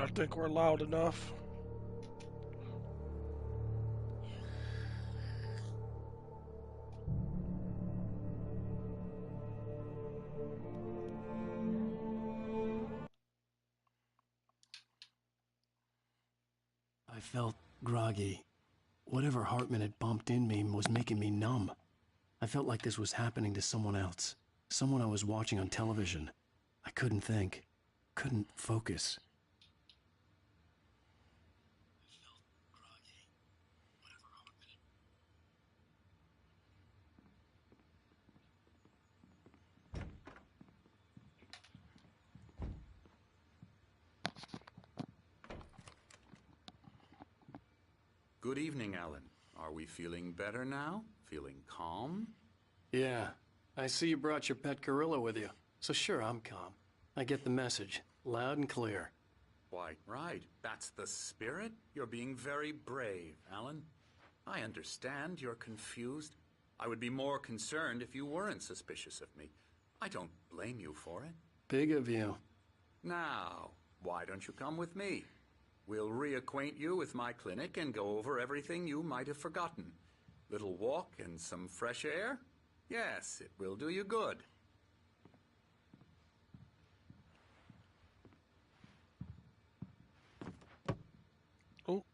I think we're loud enough. I felt groggy. Whatever Hartman had bumped in me was making me numb. I felt like this was happening to someone else. Someone I was watching on television. I couldn't think. Couldn't focus. Good evening, Alan. Are we feeling better now? Feeling calm? Yeah. I see you brought your pet gorilla with you. So sure, I'm calm. I get the message. Loud and clear. Quite right. That's the spirit. You're being very brave, Alan. I understand you're confused. I would be more concerned if you weren't suspicious of me. I don't blame you for it. Big of you. Now, why don't you come with me? We'll reacquaint you with my clinic and go over everything you might have forgotten. Little walk and some fresh air? Yes, it will do you good. Oh.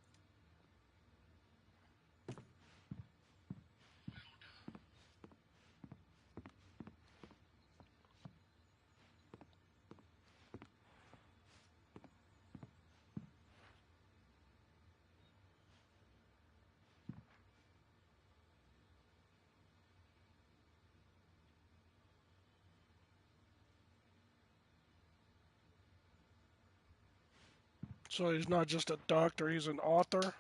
So he's not just a doctor, he's an author.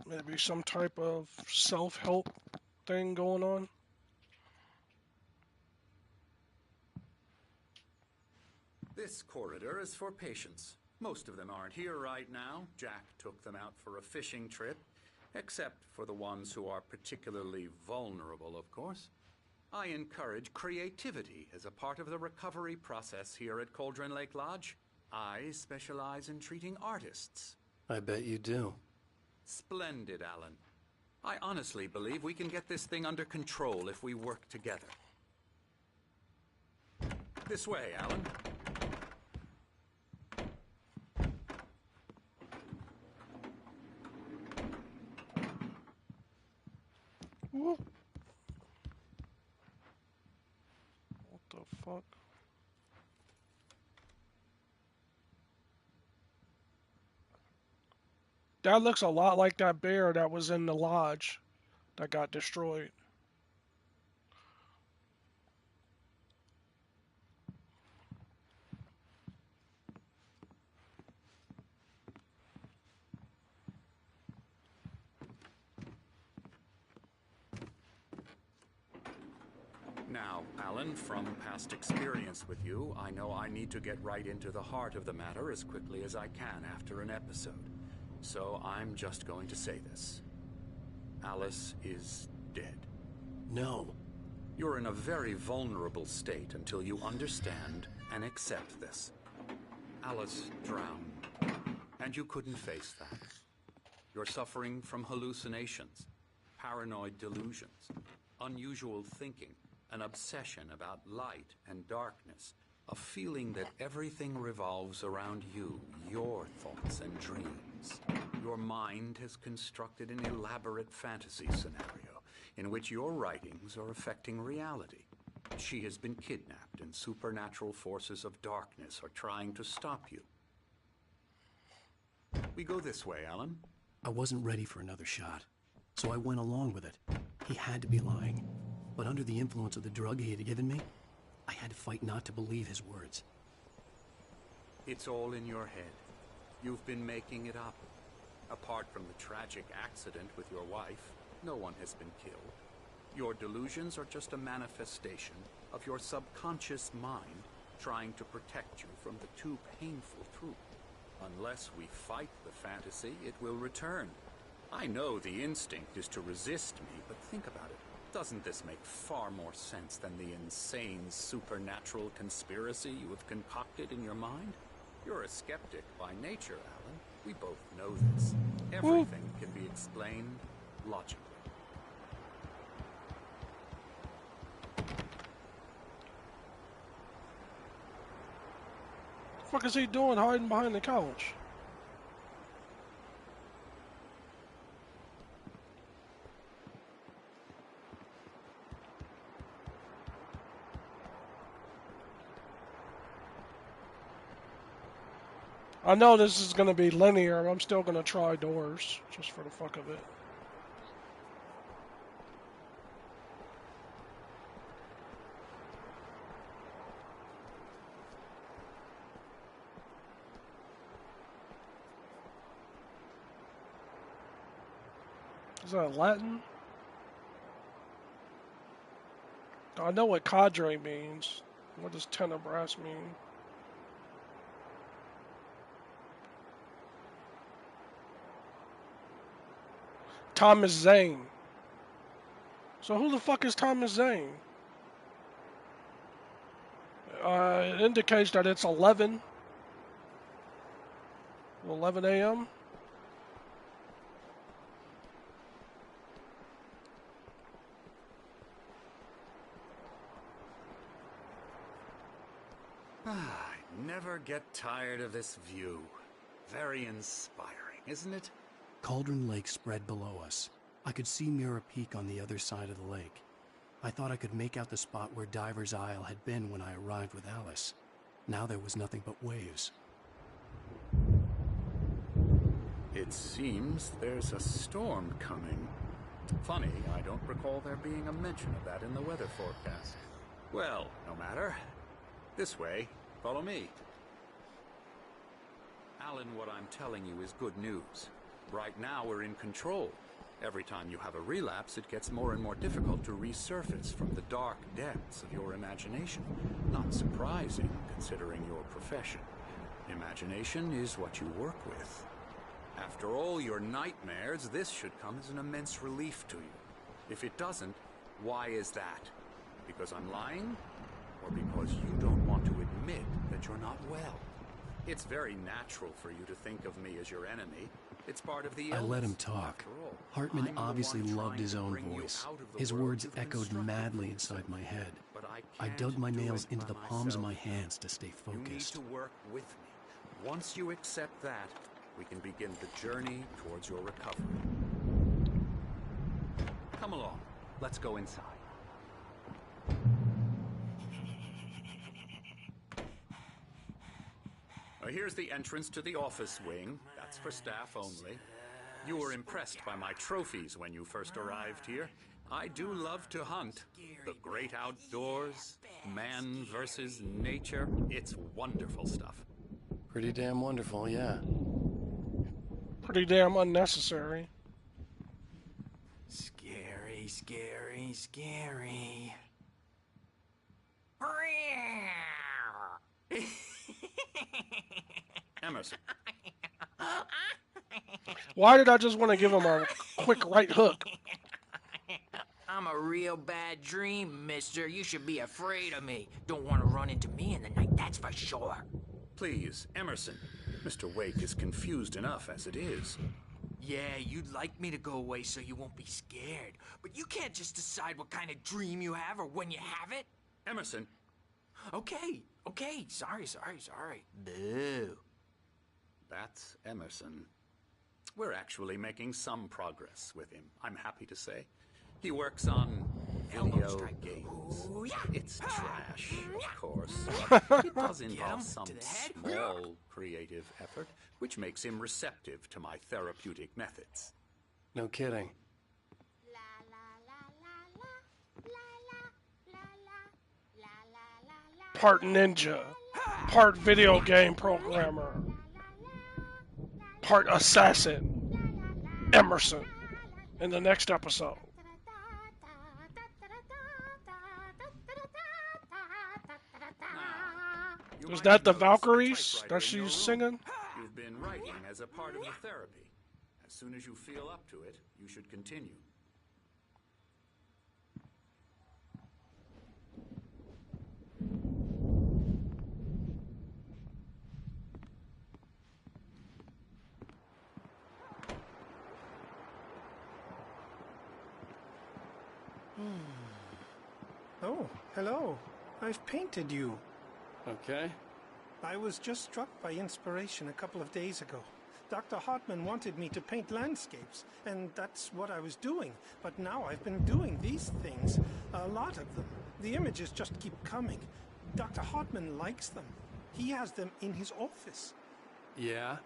Maybe some type of self-help thing going on. This corridor is for patients. Most of them aren't here right now. Jack took them out for a fishing trip, except for the ones who are particularly vulnerable, of course. I encourage creativity as a part of the recovery process here at Cauldron Lake Lodge. I specialize in treating artists. I bet you do. Splendid, Alan. I honestly believe we can get this thing under control if we work together. This way, Alan. What the fuck? That looks a lot like that bear that was in the lodge that got destroyed. Now, Alan, from past experience with you, I know I need to get right into the heart of the matter as quickly as I can after an episode. So I'm just going to say this. Alice is dead. No. You're in a very vulnerable state until you understand and accept this. Alice drowned, and you couldn't face that. You're suffering from hallucinations, paranoid delusions, unusual thinking, an obsession about light and darkness, a feeling that everything revolves around you, your thoughts and dreams. Your mind has constructed an elaborate fantasy scenario in which your writings are affecting reality. She has been kidnapped and supernatural forces of darkness are trying to stop you. We go this way, Alan. I wasn't ready for another shot, so I went along with it. He had to be lying. But under the influence of the drug he had given me, I had to fight not to believe his words. It's all in your head. You've been making it up. Apart from the tragic accident with your wife, no one has been killed. Your delusions are just a manifestation of your subconscious mind trying to protect you from the too painful truth. Unless we fight the fantasy, it will return. I know the instinct is to resist me, but think about it. Doesn't this make far more sense than the insane supernatural conspiracy you have concocted in your mind? You're a skeptic by nature, Alan. We both know this. Everything can be explained logically. What the fuck is he doing hiding behind the couch? I know this is going to be linear, but I'm still going to try doors, just for the fuck of it. Is that Latin? I know what cadre means. What does tenebras mean? Thomas Zane. So who the fuck is Thomas Zane? It indicates that it's 11 a.m. I never get tired of this view. Very inspiring, isn't it? Cauldron Lake spread below us. I could see Mirror Peak on the other side of the lake. I thought I could make out the spot where Diver's Isle had been when I arrived with Alice. Now there was nothing but waves. It seems there's a storm coming. Funny, I don't recall there being a mention of that in the weather forecast. Well, no matter. This way. Follow me. Alan, what I'm telling you is good news. Right now we're in control. Every time you have a relapse, it gets more and more difficult to resurface from the dark depths of your imagination. Not surprising, considering your profession. Imagination is what you work with. After all your nightmares, this should come as an immense relief to you. If it doesn't, why is that? Because I'm lying? Or because you don't want to admit that you're not well? It's very natural for you to think of me as your enemy. It's part of the illness. I let him talk. Hartman obviously loved his own voice. His words echoed madly inside my head. I dug my nails into the palms of my hands to stay focused. You need to work with me. Once you accept that, we can begin the journey towards your recovery. Come along. Let's go inside. Here's the entrance to the office wing. That's for staff only. You were impressed by my trophies when you first arrived here. I do love to hunt. The great outdoors, man versus nature. It's wonderful stuff. Pretty damn wonderful, yeah. Pretty damn unnecessary. Scary, scary, scary. Emerson. Why did I just want to give him a quick right hook? I'm a real bad dream, mister. You should be afraid of me. Don't want to run into me in the night, that's for sure. Please, Emerson. Mr. Wake is confused enough as it is. Yeah, you'd like me to go away so you won't be scared. But you can't just decide what kind of dream you have or when you have it. Emerson. Okay. Sorry. Boo. That's Emerson. We're actually making some progress with him, I'm happy to say. He works on video games. Ooh, yeah. It's trash, of course, but it does involve some to the head. small creative effort, which makes him receptive to my therapeutic methods. No kidding. Part ninja, part video game programmer, part assassin, Emerson, in the next episode. Is that the Valkyries that she's singing? You've been writing as a part of the therapy. As soon as you feel up to it, you should continue. Oh, hello. I've painted you. Okay. I was just struck by inspiration a couple of days ago. Dr. Hartman wanted me to paint landscapes, and that's what I was doing. But now I've been doing these things, a lot of them. The images just keep coming. Dr. Hartman likes them. He has them in his office. Yeah?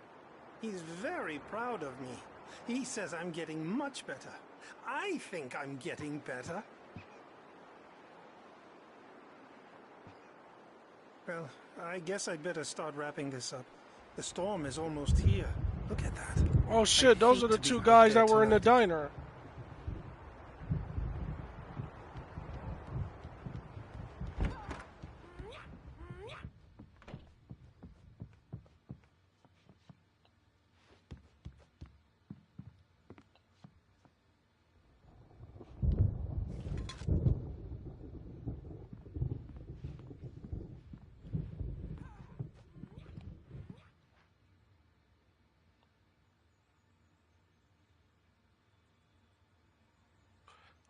He's very proud of me. He says I'm getting much better. I think I'm getting better. Well, I guess I'd better start wrapping this up. The storm is almost here. Look at that. Oh shit, those are the two guys that were in the diner.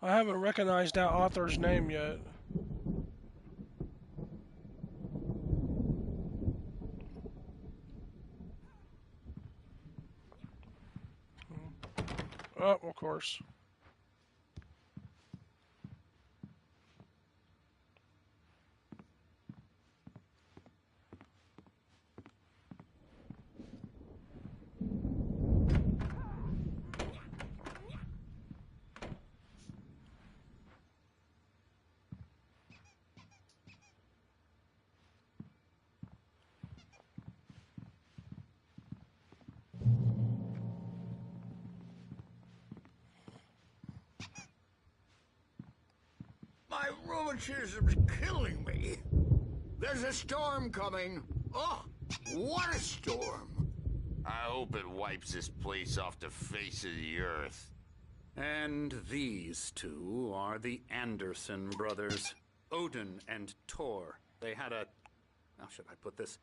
I haven't recognized that author's name yet. Oh, of course. My rheumatism's killing me. There's a storm coming. Oh, what a storm. I hope it wipes this place off the face of the earth. And these two are the Anderson brothers, Odin and Thor. They had a, how should I put this,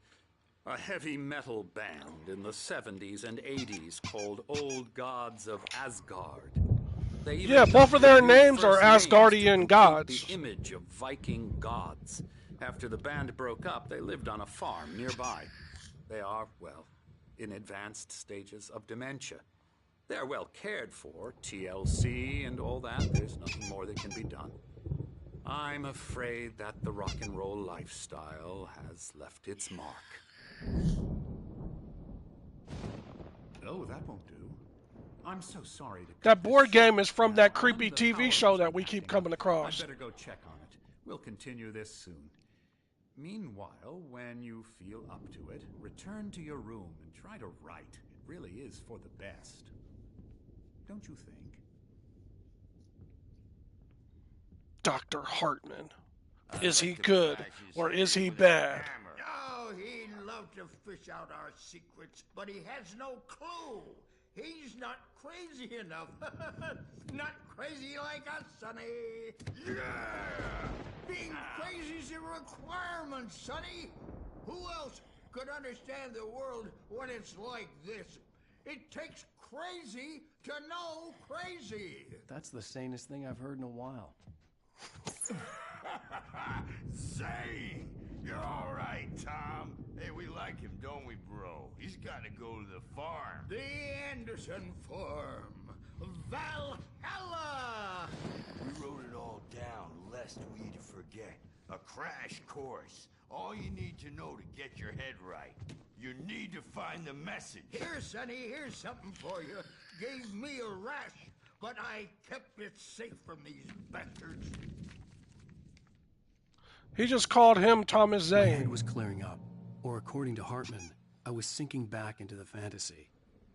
a heavy metal band in the 70s and 80s called Old Gods of Asgard. They even Yeah, both of their used names are first names to Asgardian complete gods. The image of Viking gods. After the band broke up, they lived on a farm nearby. They are, well, in advanced stages of dementia. They're well cared for, TLC and all that. There's nothing more that can be done. I'm afraid that the rock and roll lifestyle has left its mark. Oh, that won't do. I'm so sorry to That board game is from that creepy TV show that we keep coming across. I'd better go check on it. We'll continue this soon. Meanwhile, when you feel up to it, return to your room and try to write. It really is for the best. Don't you think? Dr. Hartman. Is he good or is he bad? Oh, he'd love to fish out our secrets, but he has no clue. He's not crazy enough. Not crazy like us, Sonny. Yeah! Being crazy's a requirement, Sonny. Who else could understand the world when it's like this? It takes crazy to know crazy. That's the sanest thing I've heard in a while. Zane! You're all right, Tom. Hey, we like him, don't we, bro? He's got to go to the farm. The Anderson Farm. Valhalla! We wrote it all down, lest we forget. A crash course. All you need to know to get your head right. You need to find the message. Here, Sonny, here's something for you. Gave me a rash, but I kept it safe from these bastards. He just called him Thomas My head Zane. was clearing up, or according to Hartman, I was sinking back into the fantasy.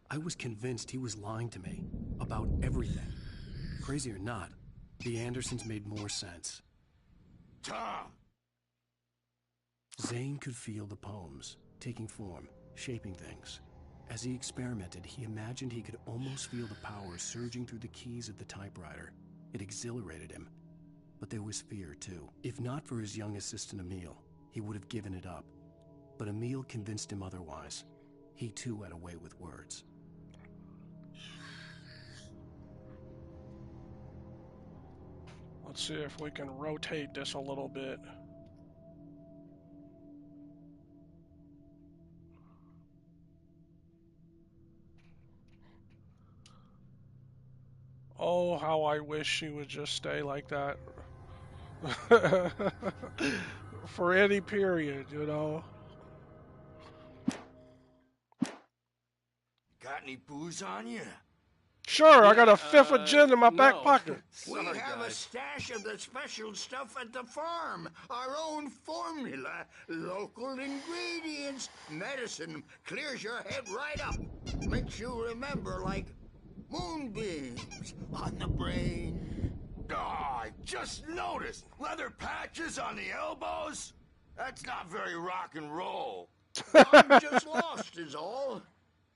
I was convinced he was lying to me about everything. Crazy or not, the Andersons made more sense. Tom! Zane could feel the poems, taking form, shaping things. As he experimented, he imagined he could almost feel the power surging through the keys of the typewriter. It exhilarated him. But there was fear, too. If not for his young assistant Emil, he would have given it up. But Emil convinced him otherwise. He, too, had a way with words. Let's see if we can rotate this a little bit. Oh, how I wish she would just stay like that. For any period, you know. Got any booze on you? Sure, I got a fifth of gin in my back pocket. We have a stash of the special stuff at the farm. Our own formula, local ingredients, medicine. Clears your head right up. Makes you remember like moonbeams on the brain. Oh, I just noticed. Leather patches on the elbows? That's not very rock and roll. I'm just lost is all.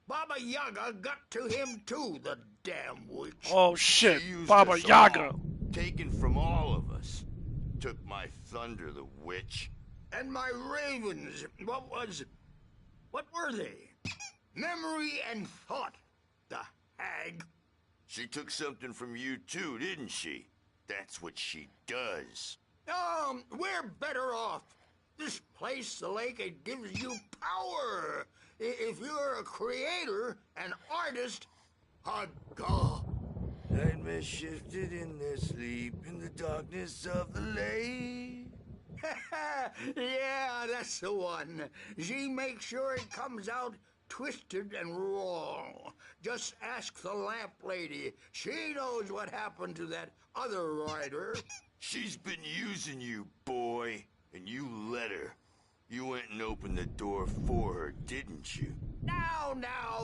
Baba Yaga got to him too, the damn witch. Oh shit, She used Baba us Yaga. all, taken from all of us. Took my thunder, the witch. And my ravens, what were they? Memory and thought, the hag. She took something from you too, didn't she? That's what she does. We're better off. This place, the lake, it gives you power. If you're a creator, an artist, a god. Nightmare shifted in their sleep in the darkness of the lake. Yeah, that's the one. She makes sure it comes out twisted and wrong. Just ask the lamp lady. She knows what happened to that other rider. She's been using you, boy, and you let her. You went and opened the door for her, didn't you? Now,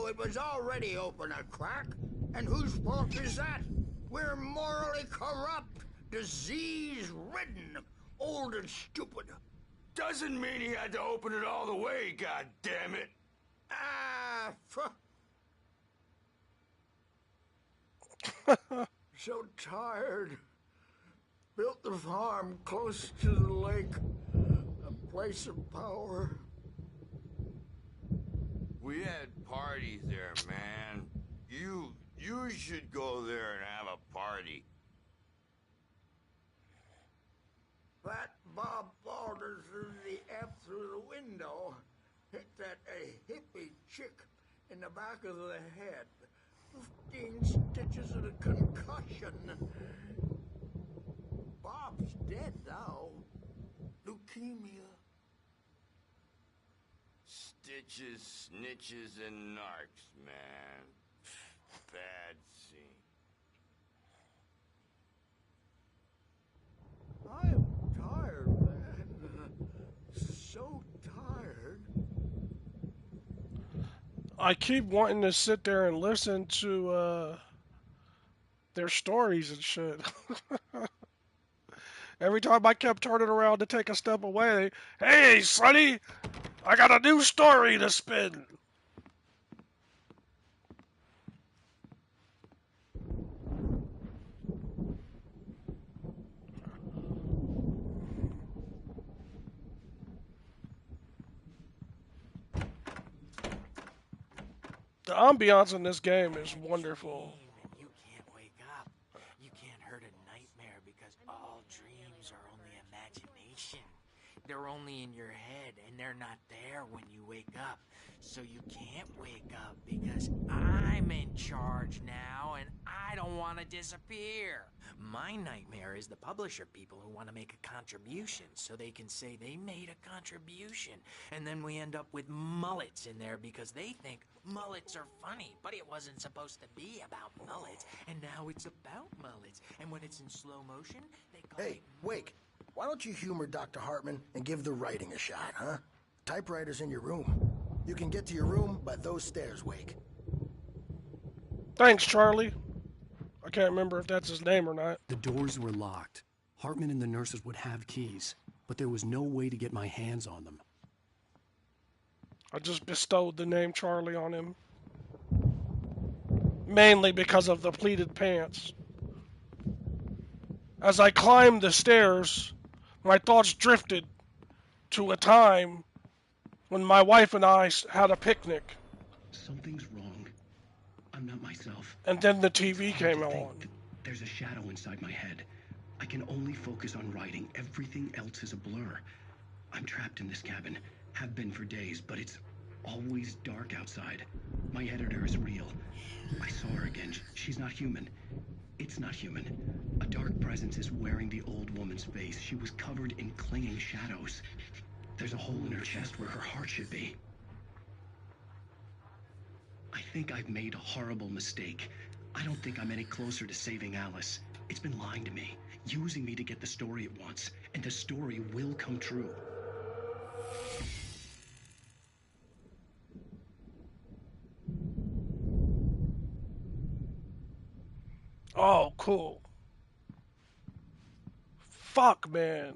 it was already open a crack. And whose fault is that? We're morally corrupt, disease-ridden, old and stupid. Doesn't mean he had to open it all the way, goddammit. So tired. Built the farm close to the lake. A place of power. We had parties there, man. You should go there and have a party. That Bob Balders threw the F through the window. Hit that hippie chick in the back of the head. 15 stitches and a concussion. Bob's dead now. Leukemia. Stitches, snitches, and narcs, man. Bad scene. I am tired, man. So tired. I keep wanting to sit there and listen to their stories and shit. Every time I kept turning around to take a step away, hey, Sonny, I got a new story to spin. The ambiance in this game is wonderful. You can't wake up. You can't hurt a nightmare because all dreams are only imagination. They're only in your head and they're not there when you wake up. So you can't wake up because I'm in charge now and I don't want to disappear. My nightmare is the publisher people who want to make a contribution so they can say they made a contribution. And then we end up with mullets in there because they think mullets are funny, but it wasn't supposed to be about mullets. And now it's about mullets. And when it's in slow motion, they call it... Hey, Wake, why don't you humor Dr. Hartman and give the writing a shot, huh? Typewriter's in your room. You can get to your room by those stairs, Wake. Thanks, Charlie. I can't remember if that's his name or not. The doors were locked. Hartman and the nurses would have keys, but there was no way to get my hands on them. I just bestowed the name Charlie on him. Mainly because of the pleated pants. As I climbed the stairs, my thoughts drifted to a time when my wife and I had a picnic. Something's wrong. I'm not myself. And then the TV came on. There's a shadow inside my head. I can only focus on writing. Everything else is a blur. I'm trapped in this cabin. Have been for days, but it's always dark outside. My editor is real. I saw her again. She's not human. It's not human. A dark presence is wearing the old woman's face. She was covered in clinging shadows. There's a hole in her chest where her heart should be. I think I've made a horrible mistake. I don't think I'm any closer to saving Alice. It's been lying to me, using me to get the story it wants, and the story will come true. Oh, cool. Fuck, man.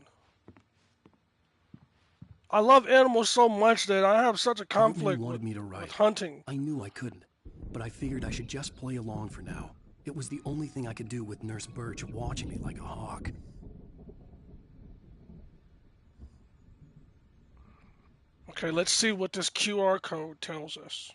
I love animals so much that I have such a Part of me conflict wanted me to write. with hunting. I knew I couldn't, but I figured I should just play along for now. It was the only thing I could do with Nurse Birch watching me like a hawk. Okay, let's see what this QR code tells us.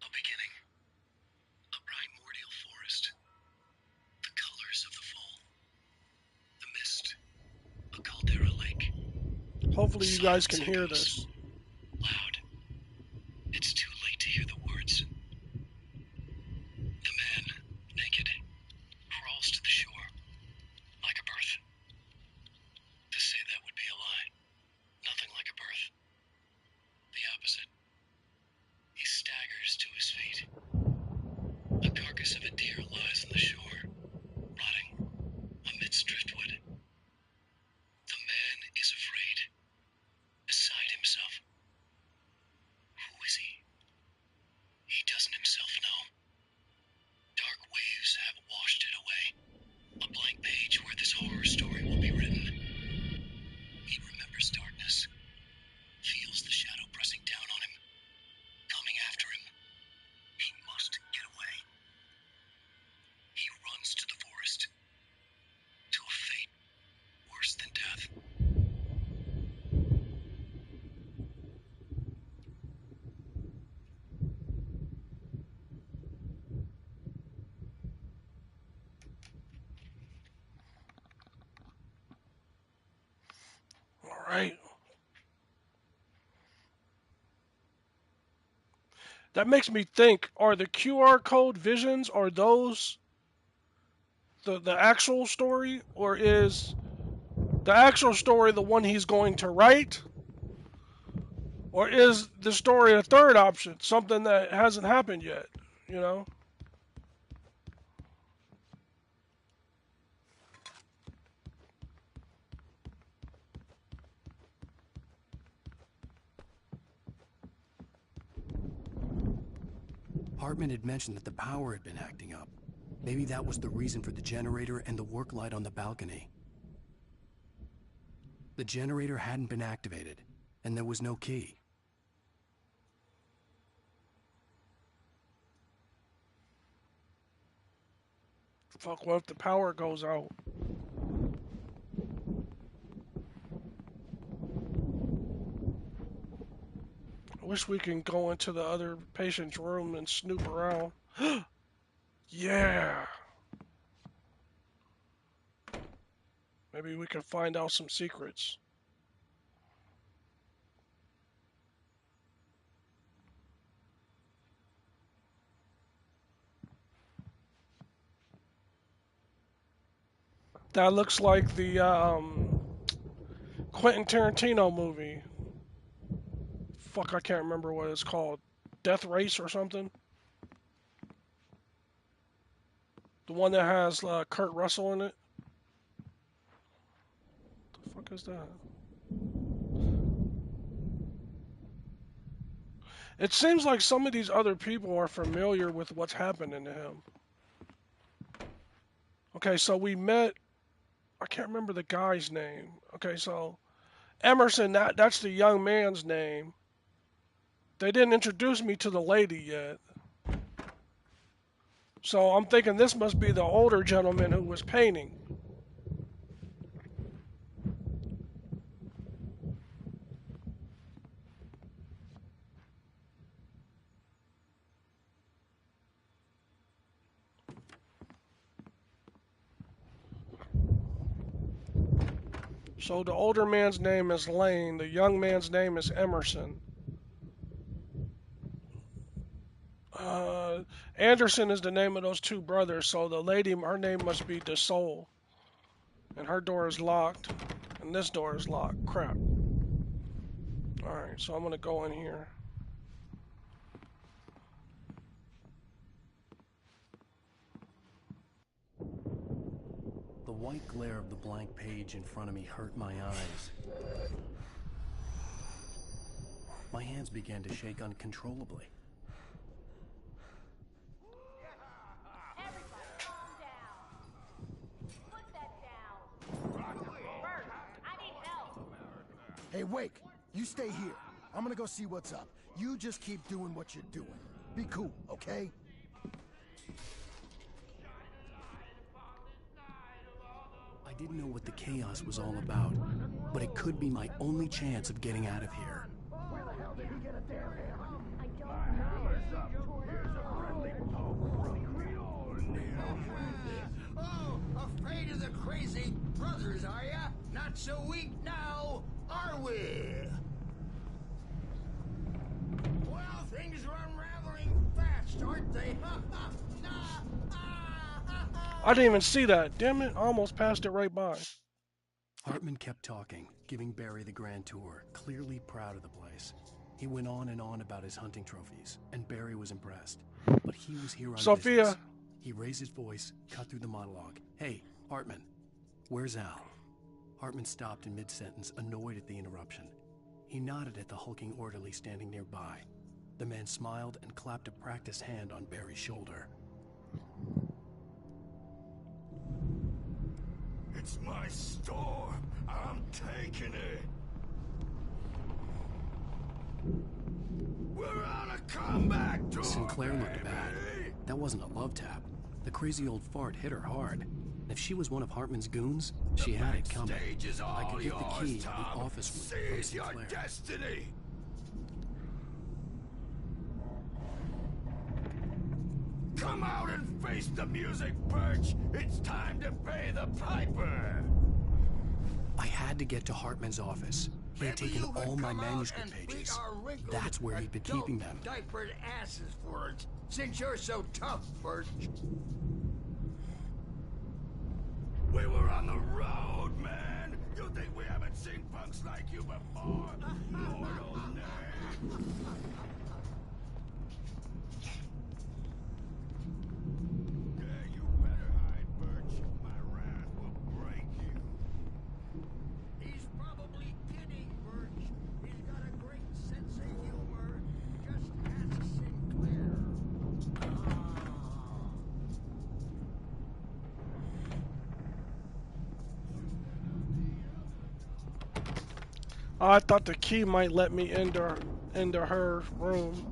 A beginning. A primordial forest. The colors of the fall. The mist. A caldera lake. Hopefully you guys can hear Silence this. loud. It's too late to hear the words. The man, naked, crawls to the shore. Like a birth. To say that would be a lie. Nothing like a birth. The opposite. He staggers to his feet. A carcass of a deer lies on the shore, rotting amidst driftwood. The man is afraid, beside himself. Who is he? He doesn't himself know. Dark waves have washed it away. A blank page where this horror story will be written. He remembers darkness, feels the shadow pressing down on him, coming after him. He must get away. He runs to the forest, to a fate worse than death. All right. That makes me think, are the QR code visions, are those the actual story, or is the actual story the one he's going to write? Or is the story a third option, something that hasn't happened yet, you know? Hartman had mentioned that the power had been acting up. Maybe that was the reason for the generator and the work light on the balcony. The generator hadn't been activated, and there was no key. Fuck, what if the power goes out? I wish we can go into the other patient's room and snoop around. Yeah! Maybe we can find out some secrets. That looks like the Quentin Tarantino movie. Fuck, I can't remember what it's called. Death Race or something? The one that has Kurt Russell in it? What the fuck is that? It seems like some of these other people are familiar with what's happening to him. Okay, so we met... I can't remember the guy's name. Okay, so Emerson, that's the young man's name. They didn't introduce me to the lady yet. So I'm thinking this must be the older gentleman who was painting. So the older man's name is Lane, the young man's name is Emerson. Anderson is the name of those two brothers, so the lady, her name must be DeSoul. And her door is locked, and this door is locked. Crap. Alright, so I'm gonna go in here. The white glare of the blank page in front of me hurt my eyes. My hands began to shake uncontrollably. Everybody calm down. Put that down. Bert, I need help. Hey, Wake, you stay here. I'm gonna go see what's up. You just keep doing what you're doing. Be cool, okay? I didn't know what the chaos was all about, but it could be my only chance of getting out of here. Where the hell did he get a damn hammer? I don't know. Oh, afraid of the crazy brothers, are ya? Not so weak now, are we? Well, things are unraveling fast, aren't they? I didn't even see that. Damn it, I almost passed it right by. Hartman kept talking, giving Barry the grand tour, clearly proud of the place. He went on and on about his hunting trophies, and Barry was impressed. But he was here on Sophia. business. He raised his voice, cut through the monologue. Hey, Hartman, where's Al? Hartman stopped in mid-sentence, annoyed at the interruption. He nodded at the hulking orderly standing nearby. The man smiled and clapped a practiced hand on Barry's shoulder. It's my store. I'm taking it. We're on a comeback tour. Sinclair looked baby. bad. That wasn't a love tap. The crazy old fart hit her hard. If she was one of Hartman's goons, she had it coming. Stage is all I could get the yours, key to the Tom. office room from Seize your Sinclair. destiny. Come out and face the music, Birch. It's time to pay the piper. I had to get to Hartman's office. He had Maybe taken you could all my come out manuscript and pages. beat our wrinkled, That's where he'd been adult keeping them. Diapered asses for us, since you're so tough, Birch. We were on the road, man. You think we haven't seen punks like you before? Lord only. Yeah, you better hide, Birch. My wrath will break you. He's probably kidding, Birch. He's got a great sense of humor, just as Sinclair. I thought the key might let me into her room.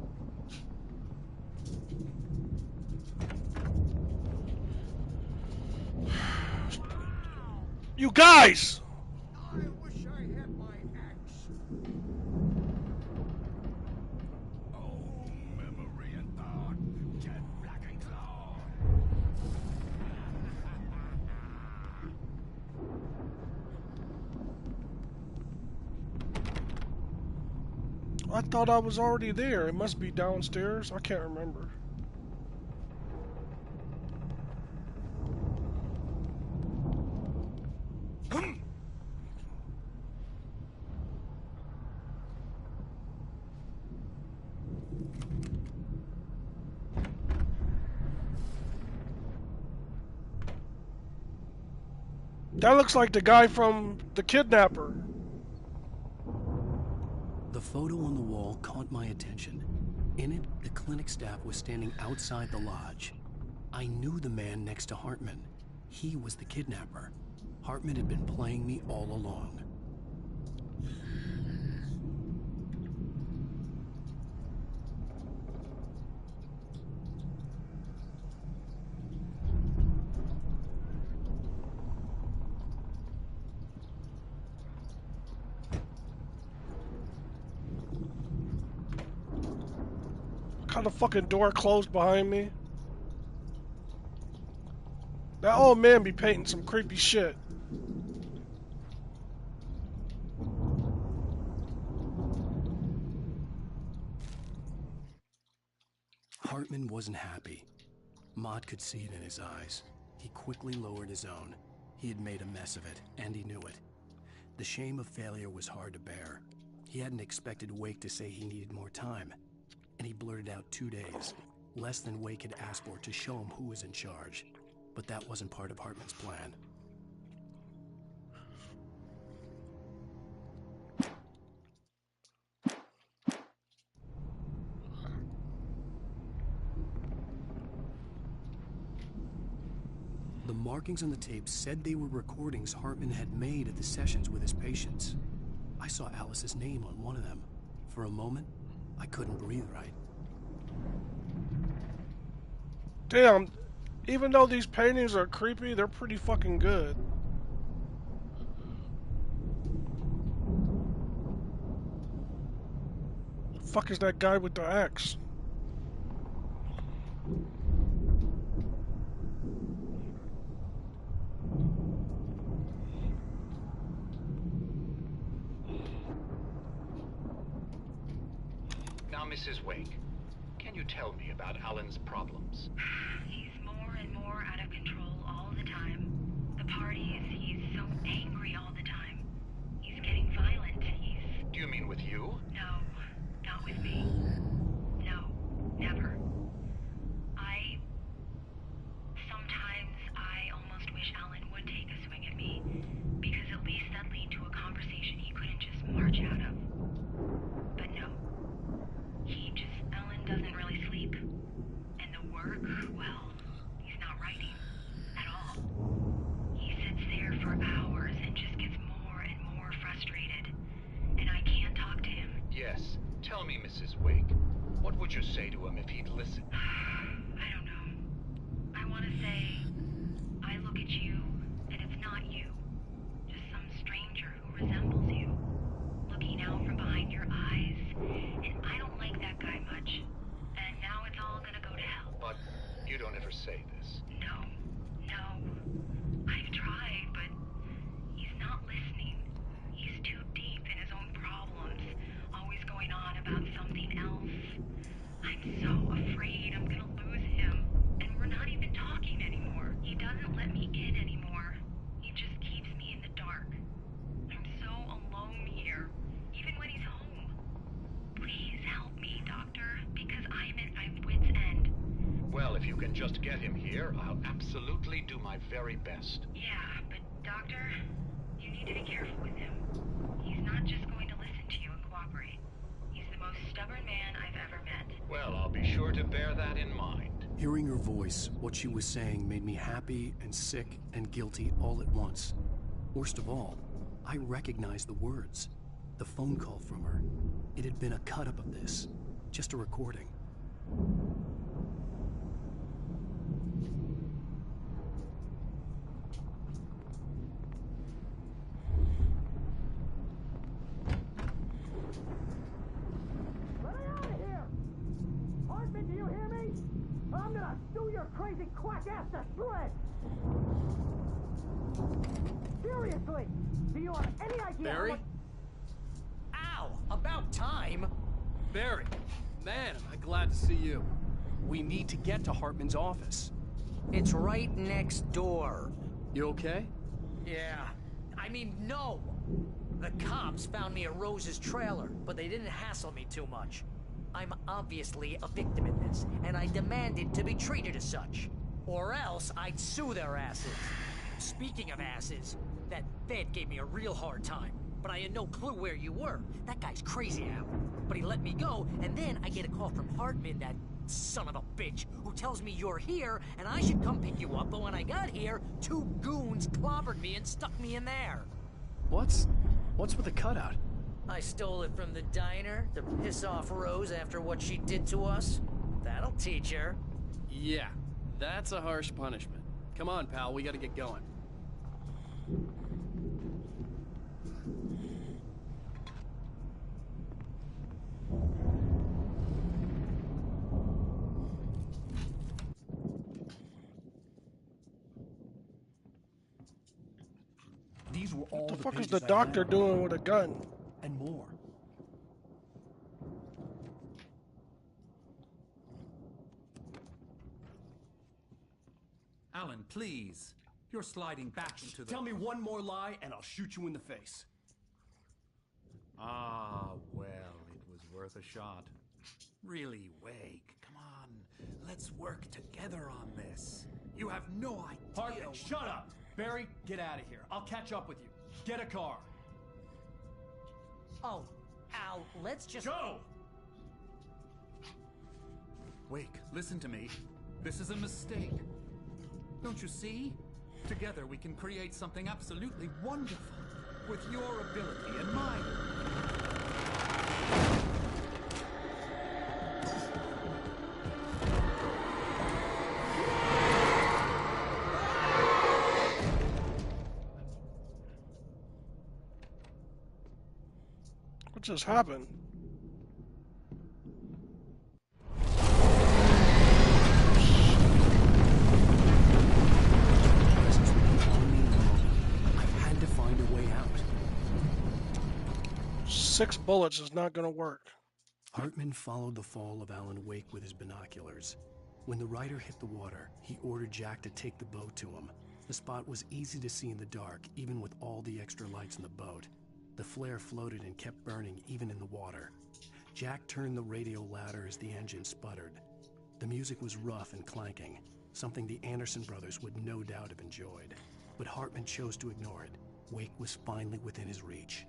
You guys! I wish I had my axe. Oh, memory and thought. Jet black and claw. I thought I was already there. It must be downstairs. I can't remember. That looks like the guy from The Kidnapper. The photo on the wall caught my attention. In it, the clinic staff was standing outside the lodge. I knew the man next to Hartman. He was the kidnapper. Hartman had been playing me all along. Got the fucking door closed behind me. That old man be painting some creepy shit. Hartman wasn't happy. Maud could see it in his eyes. He quickly lowered his own. He had made a mess of it, and he knew it. The shame of failure was hard to bear. He hadn't expected Wake to say he needed more time, and he blurted out 2 days, less than Wake had asked for, to show him who was in charge. But that wasn't part of Hartman's plan. The markings on the tape said they were recordings Hartman had made at the sessions with his patients. I saw Alice's name on one of them. For a moment, I couldn't breathe right. Damn, even though these paintings are creepy, they're pretty fucking good. The fuck is that guy with the axe? Now, Mrs. Wake, can you tell me about Alan's problems? He's more and more out of control all the time. The parties, he's so angry all the time. He's getting violent. Do you mean with you? No, not with me. No, never. Sometimes I almost wish Alan would take a swing at me, because at least that'd lead to a conversation he couldn't just march out of. But no. Alan doesn't really sleep. And the work, well, he's not writing at all. He sits there for hours and just gets more and more frustrated. And I can't talk to him. Yes. Tell me, Mrs. Wake, what would you say to him if he'd listen? I don't know. I want to say, I look at you, and it's not you. Just some stranger who resembles you. Looking out from behind your eyes, and I don't like that guy much. And now it's all gonna go to hell. But you don't ever say this. No. I've tried, but he's not listening. He's too deep in his own problems, always going on about something else. I'm so afraid I'm gonna lose him, and we're not even talking anymore. He doesn't let me in anymore. He just keeps me in the dark. I'm so alone here, even when he's home. Please help me, Doctor, because I'm at my wit's end. Well, if you can just get him here, I'll absolutely do my very best. Yeah, but Doctor, you need to be careful with him. He's not just going to listen to you and cooperate. He's the most stubborn man I've ever met. Well, I'll be sure to bear that in mind. Hearing her voice, what she was saying made me happy and sick and guilty all at once. Worst of all, I recognized the words. The phone call from her. It had been a cut-up of this. Just a recording. Let me out of here! Hartman, do you hear me? I'm gonna sue your crazy quack ass to shreds! Seriously! Do you have any idea Barry? Ow! About time! Barry! Man, am I glad to see you. We need to get to Hartman's office. It's right next door. You okay? Yeah. I mean, no! The cops found me at Rose's trailer, but they didn't hassle me too much. I'm obviously a victim in this, and I demanded to be treated as such. Or else I'd sue their asses. Speaking of asses, that vet gave me a real hard time, but I had no clue where you were. That guy's crazy out. But he let me go, and then I get a call from Hartman, that son of a bitch, who tells me you're here, and I should come pick you up, but when I got here, 2 goons clobbered me and stuck me in there. What's with the cutout? I stole it from the diner to piss off Rose after what she did to us. That'll teach her. Yeah, that's a harsh punishment. Come on, pal, we gotta get going. were all What the fuck is pages the I doctor had. doing with a gun? And more. Alan, please. You're sliding back into the... Tell me one more lie and I'll shoot you in the face. Ah, well, it was worth a shot. Really, Wake, come on. Let's work together on this. You have no idea... Hartman, shut up! Barry, get out of here. I'll catch up with you. Get a car. Oh, Al, let's just... Go! Wake, listen to me. This is a mistake. Don't you see? Together we can create something absolutely wonderful. With your ability and mine. What just happened? I had to find a way out. 6 bullets is not gonna work. Hartman followed the fall of Alan Wake with his binoculars. When the rider hit the water, he ordered Jack to take the boat to him. The spot was easy to see in the dark, even with all the extra lights in the boat. The flare floated and kept burning even in the water. Jack turned the radio louder as the engine sputtered. The music was rough and clanking, something the Anderson brothers would no doubt have enjoyed. But Hartman chose to ignore it. Wake was finally within his reach.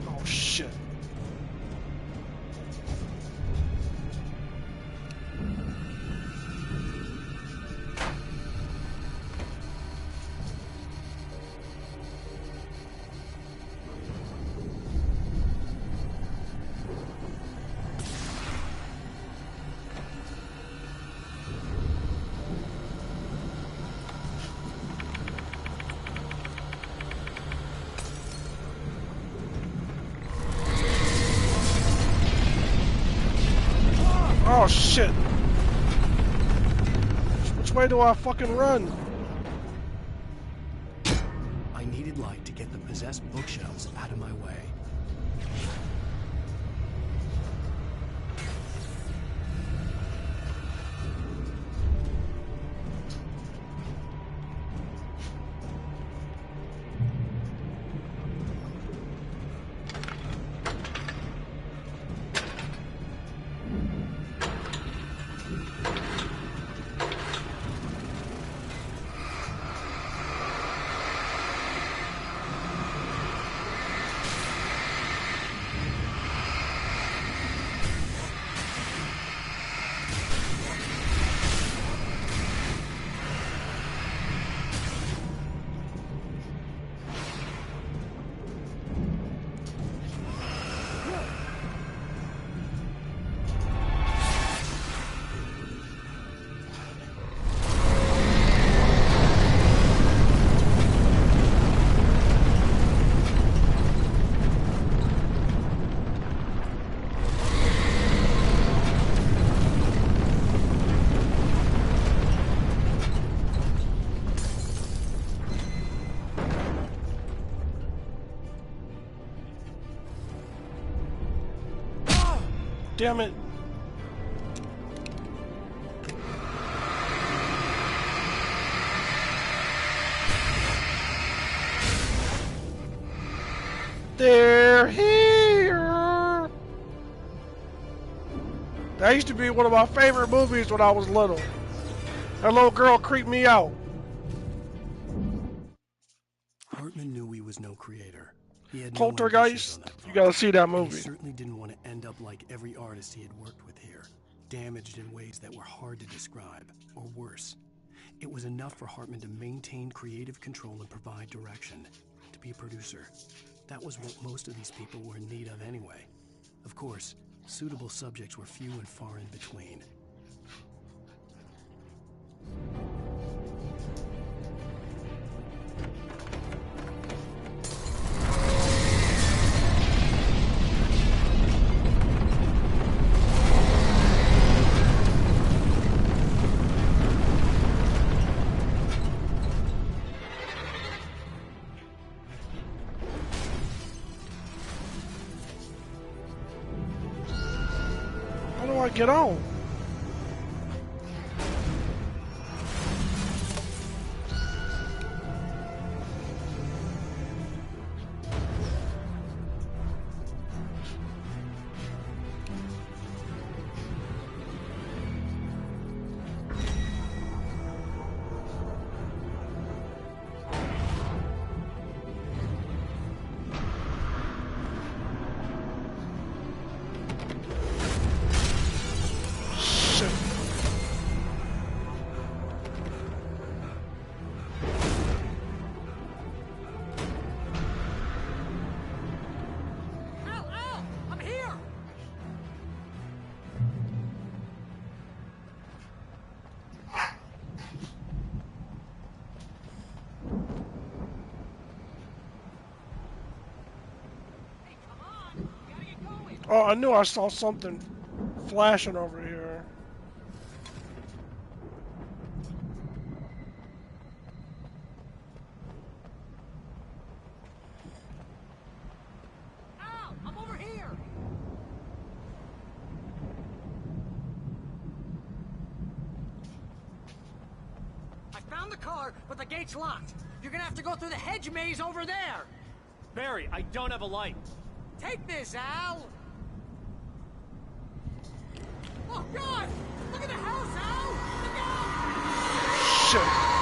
Oh shit. Oh shit! Which way do I fucking run? I needed light to get the possessed bookshelves out of my way. Damn it. They're here. That used to be one of my favorite movies when I was little. That little girl creeped me out. Hartman knew he was no creator. He had Poltergeist, no ambitions on that you gotta see that front. movie. He certainly didn't want to end up like every artist he had worked with here, damaged in ways that were hard to describe, or worse. It was enough for Hartman to maintain creative control and provide direction, to be a producer. That was what most of these people were in need of anyway. Of course, suitable subjects were few and far in between. to get out. Oh, I knew I saw something flashing over here. Al, I'm over here. I found the car, but the gate's locked. You're gonna have to go through the hedge maze over there. Barry, I don't have a light. Take this, Al. Oh, God! Look at the house, Al! Look out! Shit.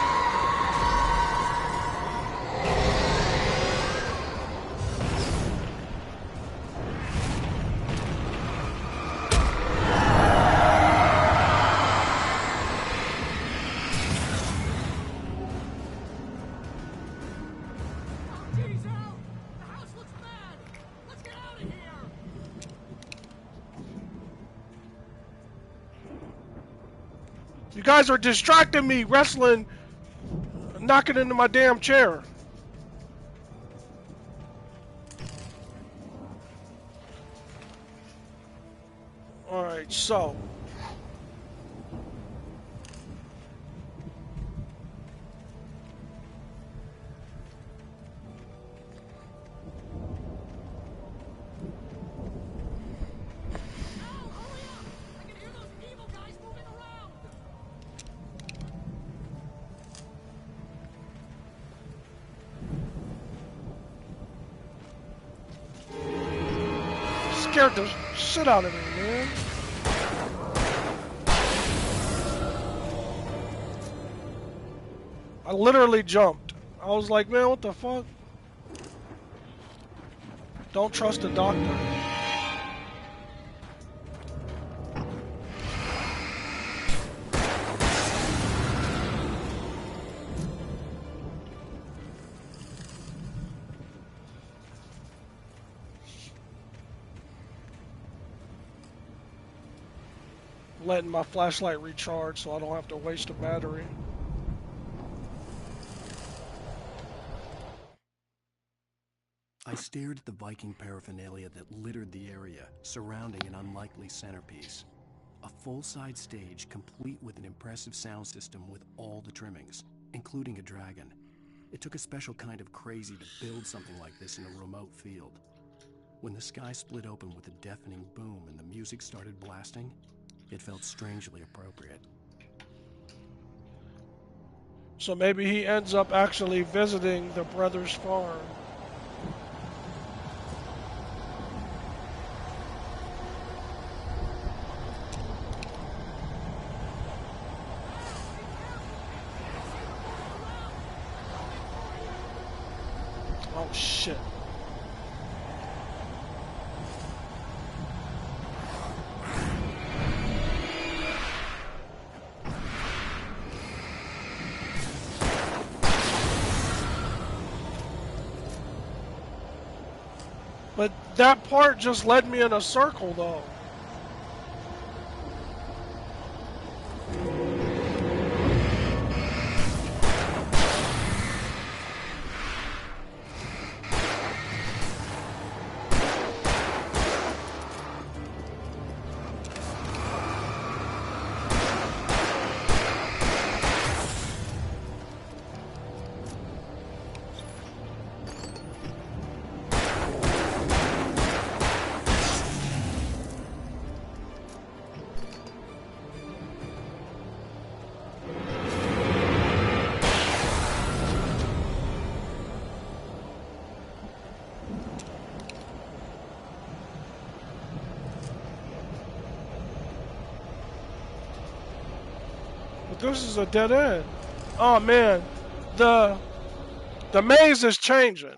You guys are distracting me, wrestling, knocking into my damn chair. Alright, so. Scared the shit out of me, man. I literally jumped. I was like, man, what the fuck? Don't trust the doctor. Letting my flashlight recharge so I don't have to waste a battery. I stared at the Viking paraphernalia that littered the area, surrounding an unlikely centerpiece. A full-side stage complete with an impressive sound system with all the trimmings, including a dragon. It took a special kind of crazy to build something like this in a remote field. When the sky split open with a deafening boom and the music started blasting, it felt strangely appropriate. So maybe he ends up actually visiting the brothers' farm. Oh shit. But that part just led me in a circle, though. This is a dead end. Oh man, the maze is changing.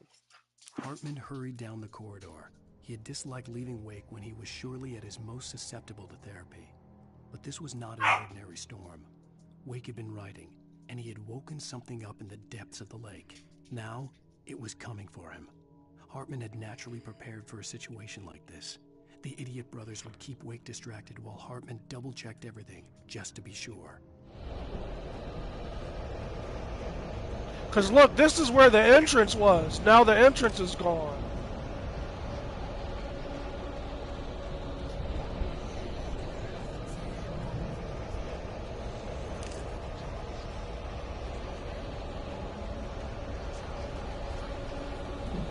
Hartman hurried down the corridor. He had disliked leaving Wake when he was surely at his most susceptible to therapy. But this was not an ordinary storm. Wake had been writing, and he had woken something up in the depths of the lake. Now, it was coming for him. Hartman had naturally prepared for a situation like this. The idiot brothers would keep Wake distracted while Hartman double-checked everything, just to be sure. Because look, this is where the entrance was. Now the entrance is gone.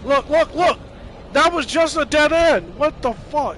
Look, look, look! That was just a dead end! What the fuck?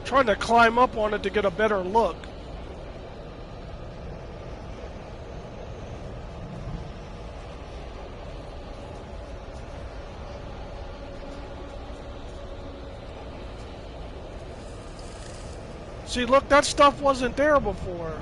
Trying to climb up on it to get a better look. See, look, that stuff wasn't there before.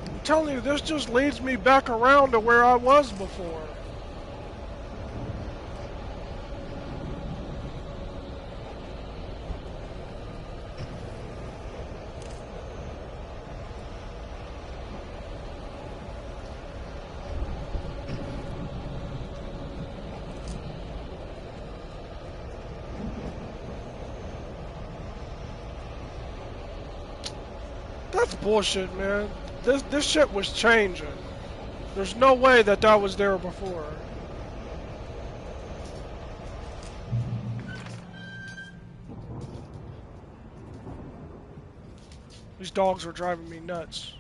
I'm telling you, this just leads me back around to where I was before. That's bullshit, man. This shit was changing. There's no way that was there before. These dogs are driving me nuts.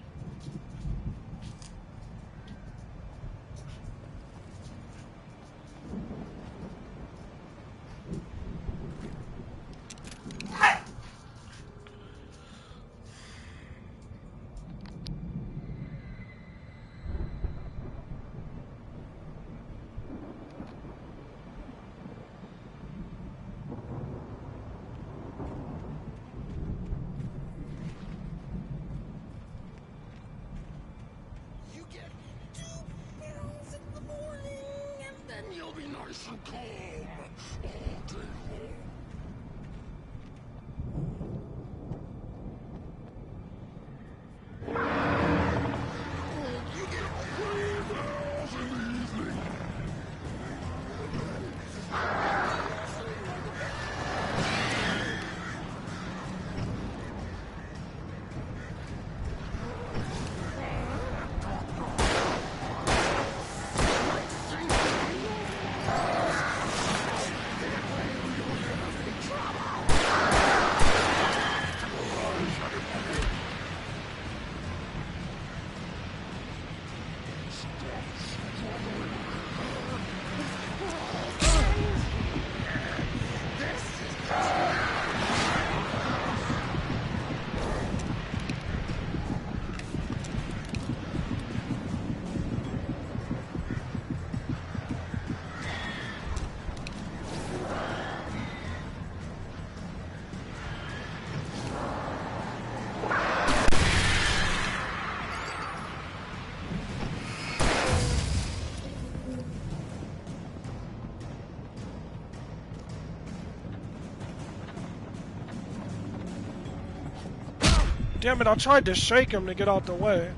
Damn it, I tried to shake him to get out the way.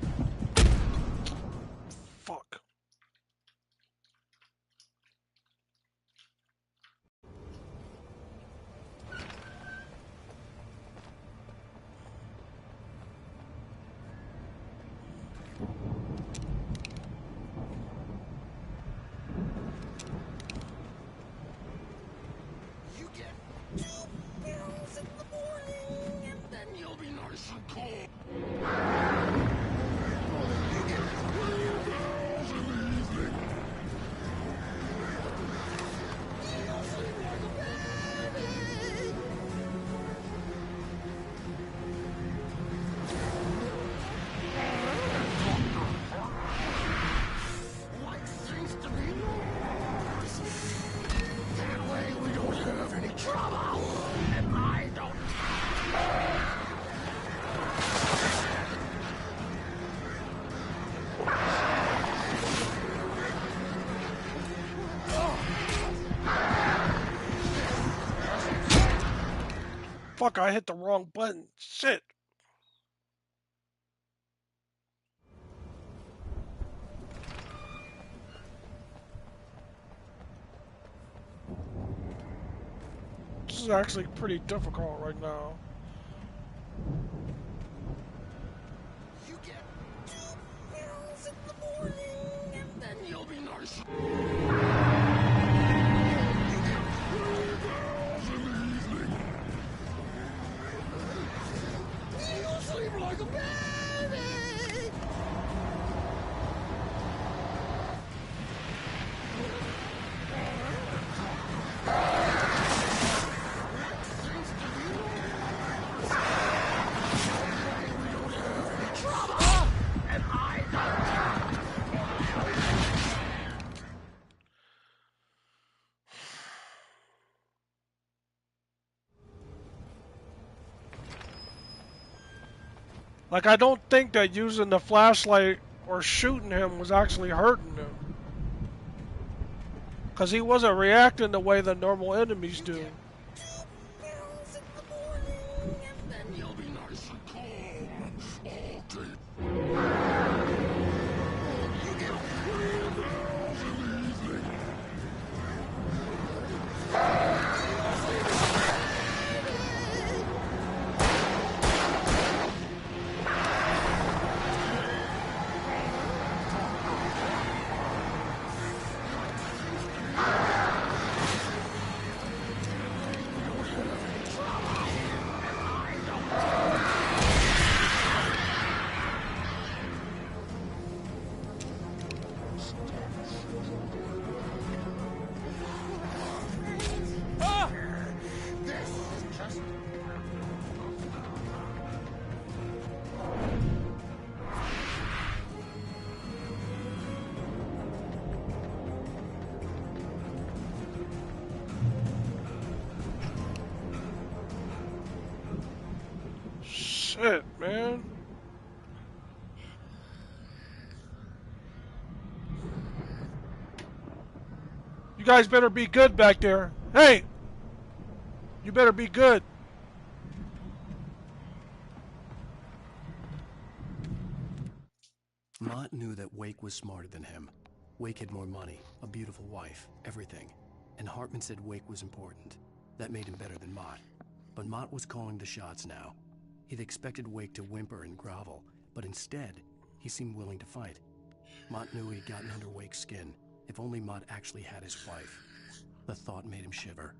Fuck. You get 2 pills in the morning, and then you'll be nice and cold. You get 3 pills in the evening. You'll sleep like a baby. Like things to be yours. That way we don't have any trouble, and I don't. Fuck, I hit the wrong button. Shit. This is actually pretty difficult right now. You get 2 pills in the morning, and then you'll be nice. You get 3 pills in the evening. You'll sleep like a baby. And I don't. Like, I don't think that using the flashlight or shooting him was actually hurting him. Because he wasn't reacting the way the normal enemies do. 2 pills in the morning, and then you'll be nice and calm all day. You get 3 pills in the evening. This is just... Shit, man. You guys better be good back there. Hey! You better be good. Mott knew that Wake was smarter than him. Wake had more money, a beautiful wife, everything. And Hartman said Wake was important. That made him better than Mott. But Mott was calling the shots now. He'd expected Wake to whimper and grovel, but instead, he seemed willing to fight. Mott knew he'd gotten under Wake's skin. If only Mott actually had his wife. The thought made him shiver.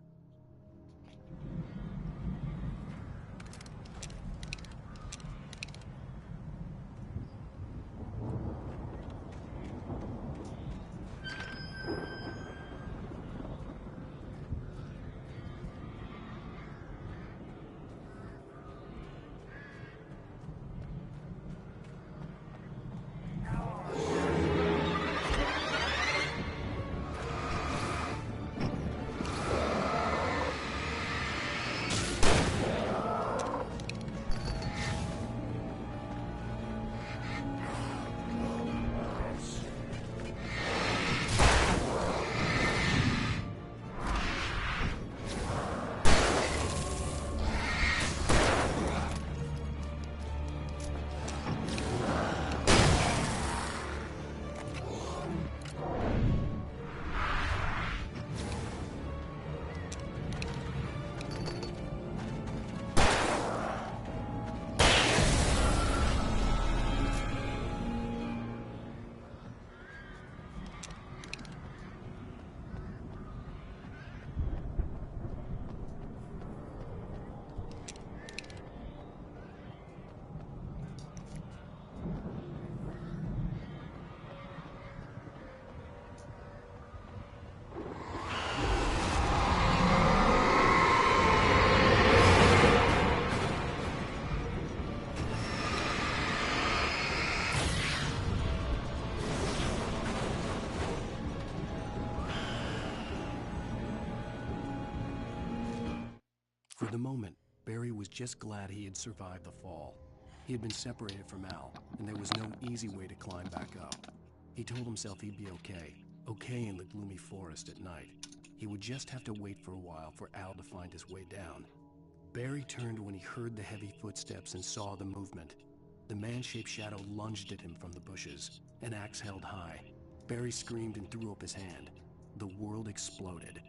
For the moment, Barry was just glad he had survived the fall. He had been separated from Al, and there was no easy way to climb back up. He told himself he'd be okay in the gloomy forest at night. He would just have to wait for a while for Al to find his way down. Barry turned when he heard the heavy footsteps and saw the movement. The man-shaped shadow lunged at him from the bushes, an axe held high. Barry screamed and threw up his hand. The world exploded.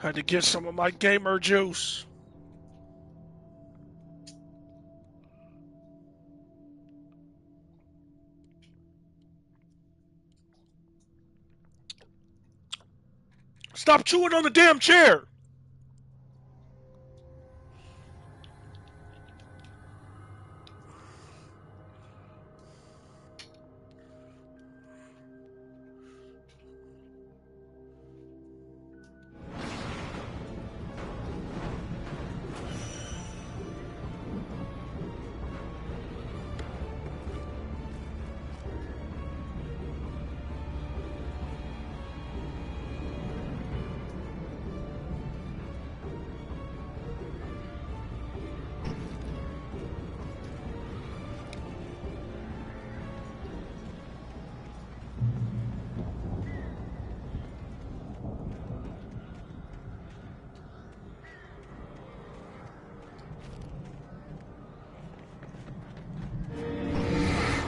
Had to get some of my gamer juice. Stop chewing on the damn chair!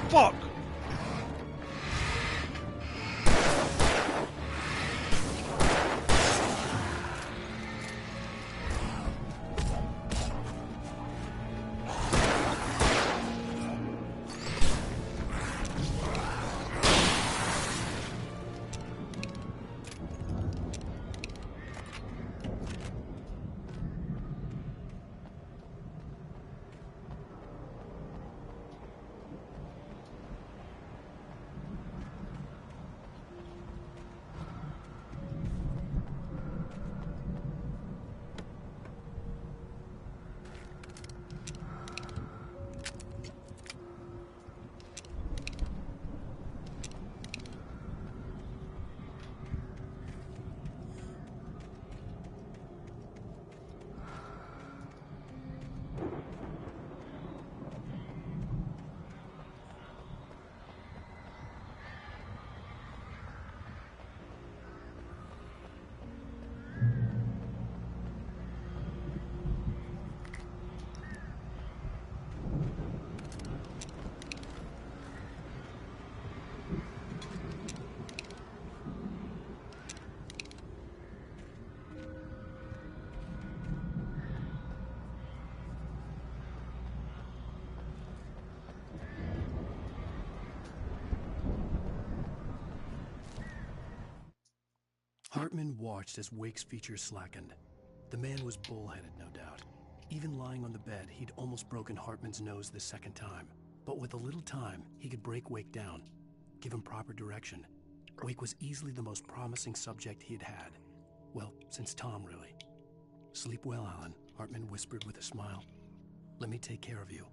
Fuck! Hartman watched as Wake's features slackened. The man was bullheaded, no doubt. Even lying on the bed, he'd almost broken Hartman's nose the second time. But with a little time, he could break Wake down, give him proper direction. Wake was easily the most promising subject he'd had. Well, since Tom, really. Sleep well, Alan, Hartman whispered with a smile. Let me take care of you.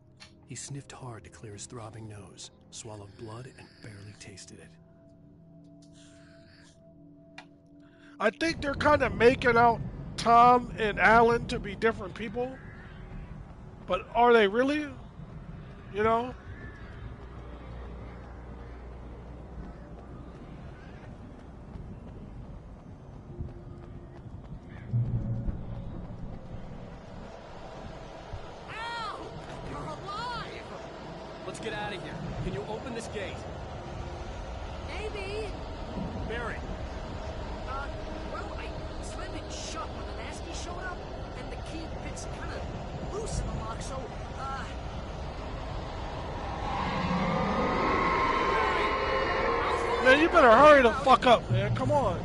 He sniffed hard to clear his throbbing nose, swallowed blood, and barely tasted it. I think they're kind of making out Tom and Alan to be different people, but are they really? You know? Al! You're alive! Let's get out of here. Can you open this gate? Maybe. Barry. Well, I slammed it shut when the nasty showed up, and the key fits kind of loose in the lock, so, Man, you better hurry the fuck up, man. Come on.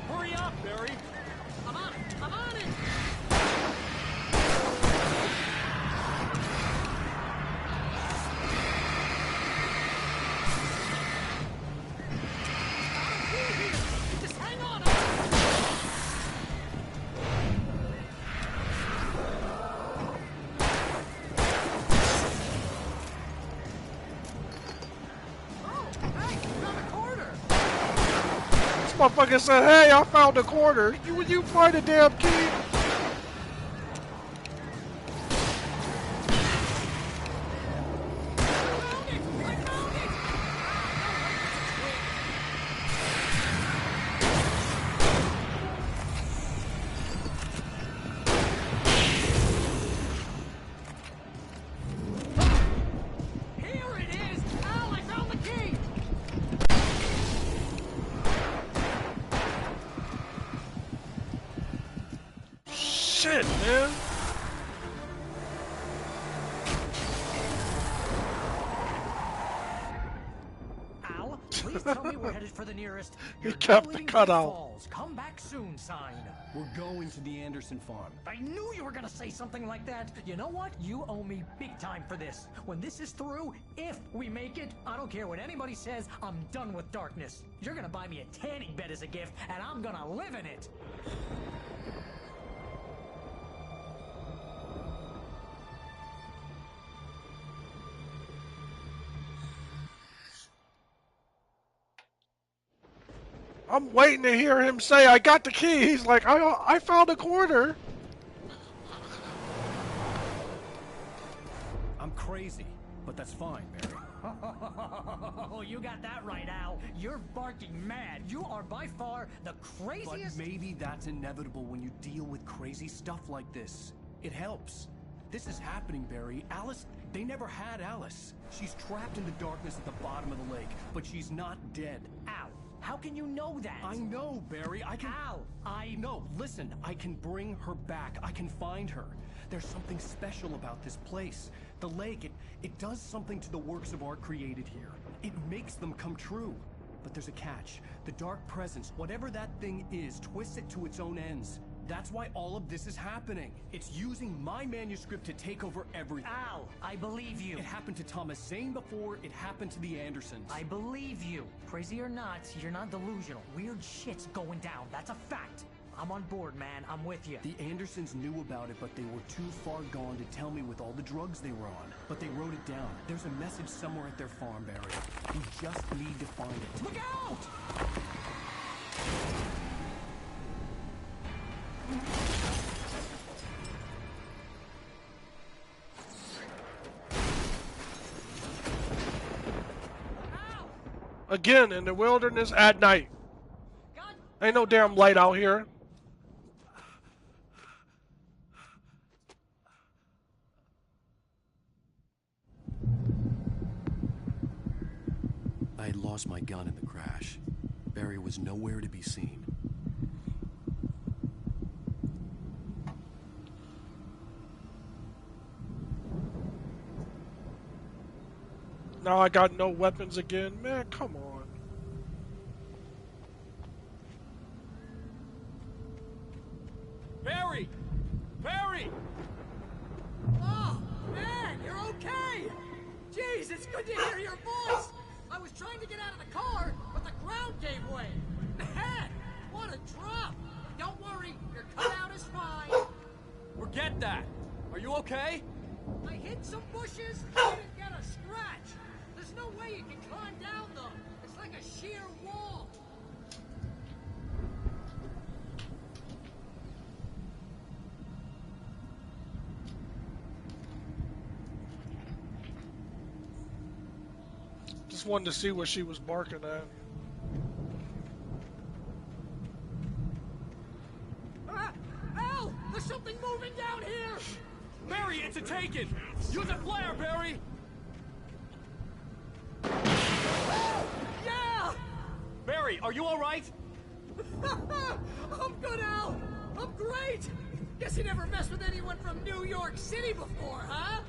Hurry up, Barry. I'm on it! I'm on it! Just hang on! This motherfucker said, hey, I found a quarter. You find a damn key? Here it is! Al, I found the key! Shit, man. Al, please tell me we're headed for the nearest. He You're kept now the leaving cutout. Great Falls. Come back soon sign. We're going to the Anderson farm. I knew you were gonna say something like that. You know what? You owe me big time for this. When this is through, if we make it, I don't care what anybody says, I'm done with darkness. You're gonna buy me a tanning bed as a gift, and I'm gonna live in it. I'm waiting to hear him say, I got the key. He's like, I found a quarter. I'm crazy, but that's fine, Barry. Oh, you got that right, Al. You're barking mad. You are by far the But craziest. maybe that's inevitable when you deal with crazy stuff like this. It helps. This is happening, Barry. Alice, they never had Alice. She's trapped in the darkness at the bottom of the lake, but she's not dead. Al, how can you know that? I know, Barry. I can... Al, No, listen. I can bring her back. I can find her. There's something special about this place. The lake, it does something to the works of art created here. It makes them come true. But there's a catch. The dark presence, whatever that thing is, twists it to its own ends. That's why all of this is happening. It's using my manuscript to take over everything. Al, I believe you. It happened to Thomas Zane before, it happened to the Andersons. I believe you. Crazy or not, you're not delusional. Weird shit's going down. That's a fact. I'm on board, man. I'm with you. The Andersons knew about it, but they were too far gone to tell me with all the drugs they were on. But they wrote it down. There's a message somewhere at their farm, Barry. We just need to find it. Look out! Again, in the wilderness at night. Ain't no damn light out here. I had lost my gun in the crash. Barry was nowhere to be seen. Now I got no weapons again. Man, come on. Barry! Barry! Oh, man, you're okay! Jeez, it's good to hear your voice! I was trying to get out of the car, but the ground gave way! Man, what a drop! Don't worry, your cutout is fine! Forget that! Are you okay? I hit some bushes, I didn't get a scratch. There's no way you can climb down them. It's like a sheer wall. Just wanted to see what she was barking at. Al! There's something moving down here! Barry, it's a taken! Use a flare, Barry! Yeah! Barry, are you alright? I'm good, Al! I'm great! Guess you never messed with anyone from New York City before, huh?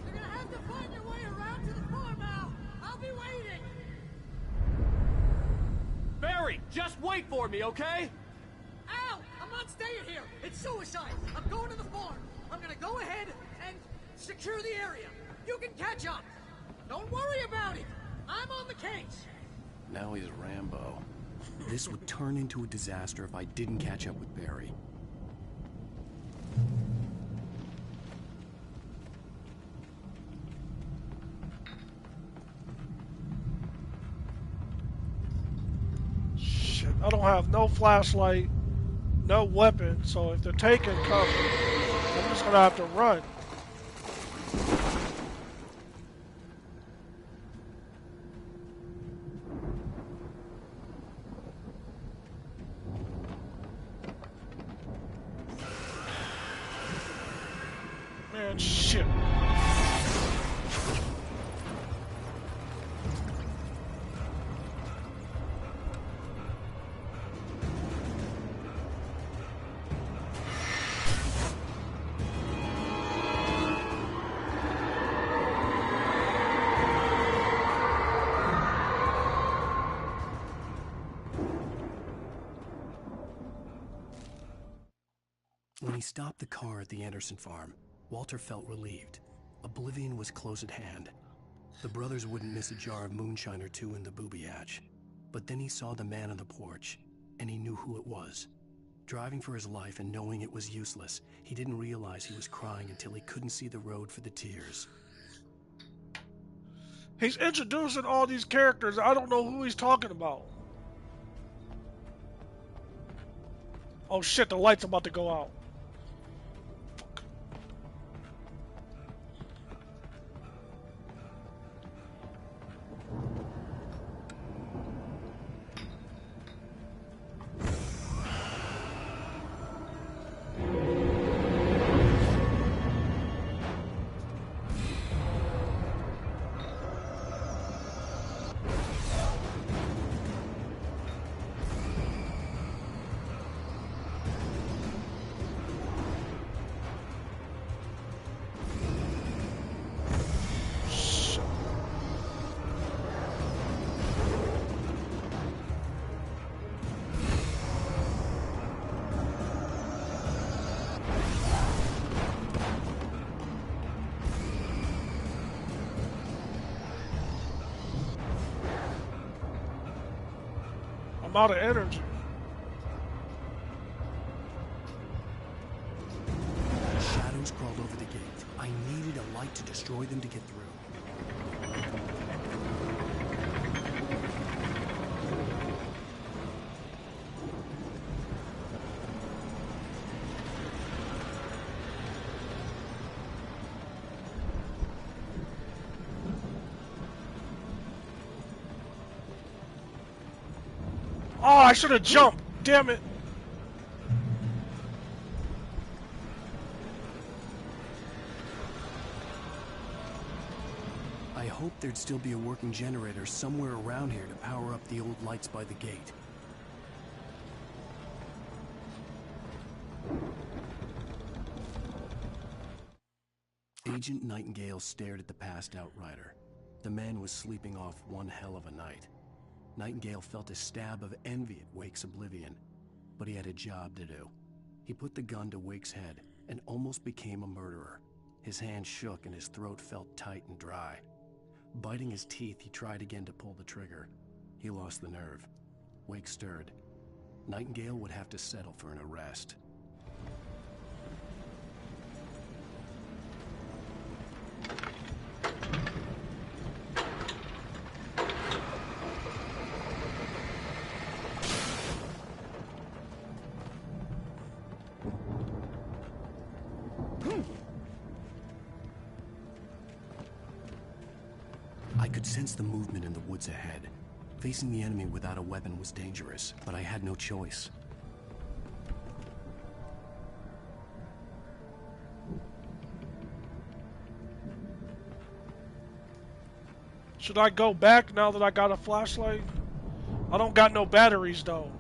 You're gonna have to find your way around to the farm, Al! I'll be waiting! Barry, just wait for me, okay? Al! I'm not staying here! It's suicide! I'm going to the farm! I'm gonna go ahead and secure the area! You can catch up! Don't worry about it! I'm on the case! Now he's Rambo. This would turn into a disaster if I didn't catch up with Barry. Shit, I don't have no flashlight, no weapon, so if they're taking cover, I'm just gonna have to run. Man, shit. When he stopped the car at the Anderson farm, Walter felt relieved. Oblivion was close at hand. The brothers wouldn't miss a jar of moonshine or two in the booby hatch. But then he saw the man on the porch, and he knew who it was. Driving for his life and knowing it was useless, he didn't realize he was crying until he couldn't see the road for the tears. He's introducing all these characters. I don't know who he's talking about. Oh shit, the light's about to go out. I'm out of energy. Shadows crawled over the gate. I needed a light to destroy them to get through. Oh, I should have jumped. Damn it. I hoped there'd still be a working generator somewhere around here to power up the old lights by the gate. Agent Nightingale stared at the passed-out rider. The man was sleeping off one hell of a night. Nightingale felt a stab of envy at Wake's oblivion, but he had a job to do. He put the gun to Wake's head and almost became a murderer. His hand shook and his throat felt tight and dry. Biting his teeth, he tried again to pull the trigger. He lost the nerve. Wake stirred. Nightingale would have to settle for an arrest. I could sense the movement in the woods ahead. Facing the enemy without a weapon was dangerous, but I had no choice. Should I go back now that I got a flashlight? I don't got no batteries though.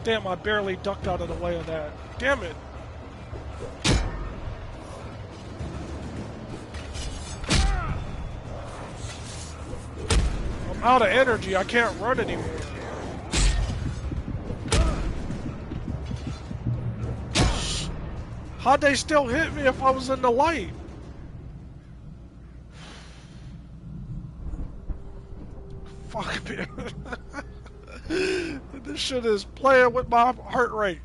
Damn, I barely ducked out of the way of that. Damn it. I'm out of energy. I can't run anymore. How'd they still hit me if I was in the light? Fuck, man. This shit is playing with my heart rate.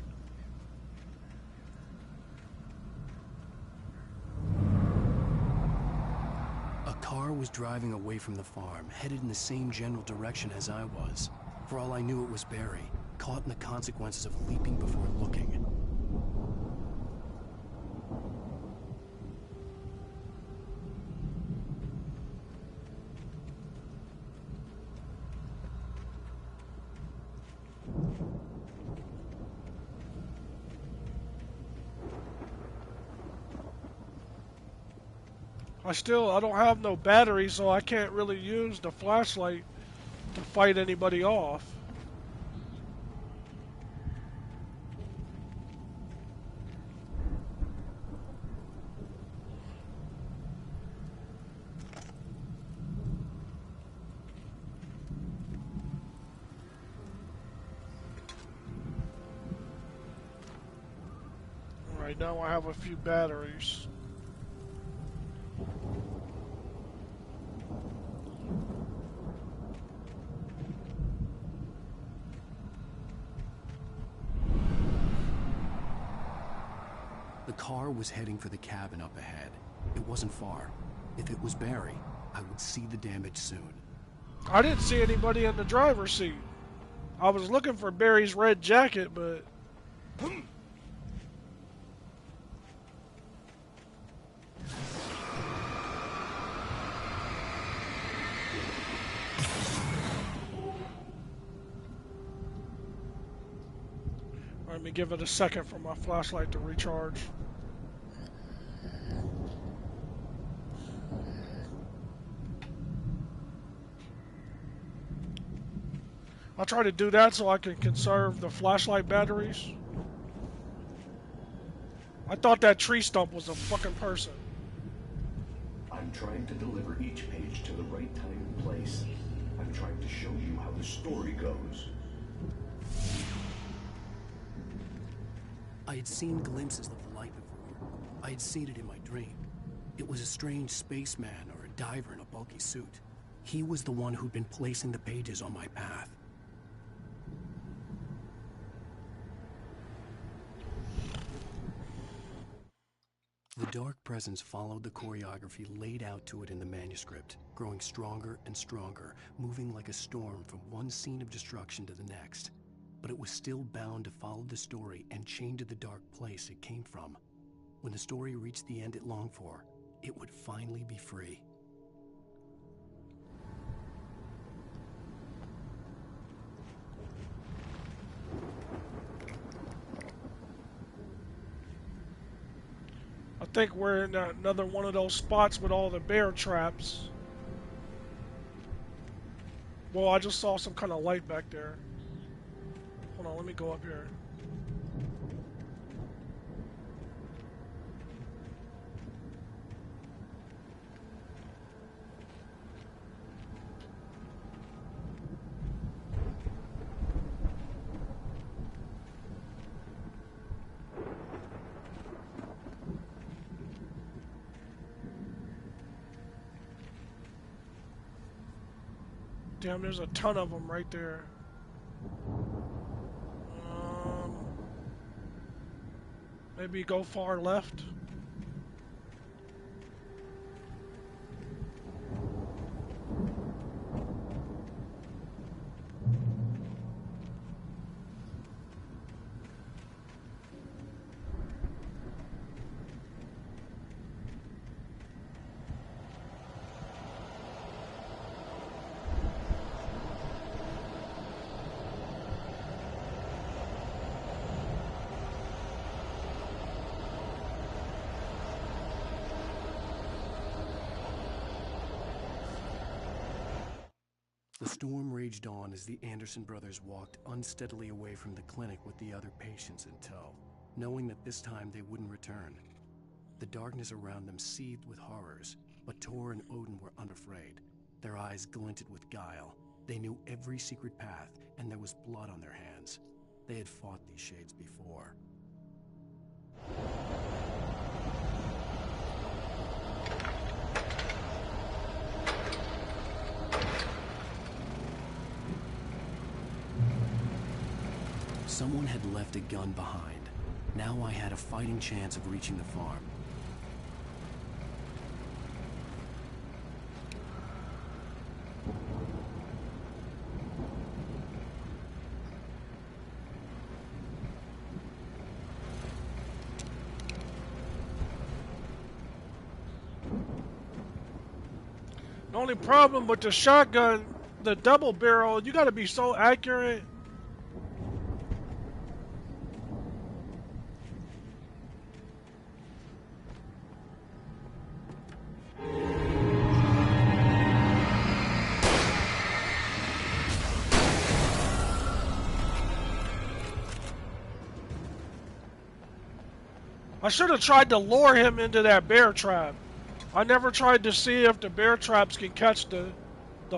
A car was driving away from the farm, headed in the same general direction as I was. For all I knew, it was Barry, caught in the consequences of leaping before looking. I don't have no battery, so I can't really use the flashlight to fight anybody off. Right now I have a few batteries. The car was heading for the cabin up ahead. It wasn't far. If it was Barry, I would see the damage soon. I didn't see anybody in the driver's seat. I was looking for Barry's red jacket, but... Let me give it a second for my flashlight to recharge. I'll try to do that so I can conserve the flashlight batteries. I thought that tree stump was a fucking person. I'm trying to deliver each page to the right time and place. I'm trying to show you how the story goes. I had seen glimpses of the light before. I had seen it in my dream. It was a strange spaceman or a diver in a bulky suit. He was the one who'd been placing the pages on my path. The dark presence followed the choreography laid out to it in the manuscript, growing stronger and stronger, moving like a storm from one scene of destruction to the next. But it was still bound to follow the story and chain to the dark place it came from. When the story reached the end it longed for, it would finally be free. I think we're in another one of those spots with all the bear traps. Well, I just saw some kind of light back there. Hold on, let me go up here. Damn, there's a ton of them right there. Maybe go far left. The storm raged on as the Anderson brothers walked unsteadily away from the clinic with the other patients in tow, knowing that this time they wouldn't return. The darkness around them seethed with horrors, but Tor and Odin were unafraid. Their eyes glinted with guile. They knew every secret path, and there was blood on their hands. They had fought these shades before. Someone had left a gun behind. Now I had a fighting chance of reaching the farm. The only problem with the shotgun, the double barrel, you gotta be so accurate. I should have tried to lure him into that bear trap. I never tried to see if the bear traps can catch the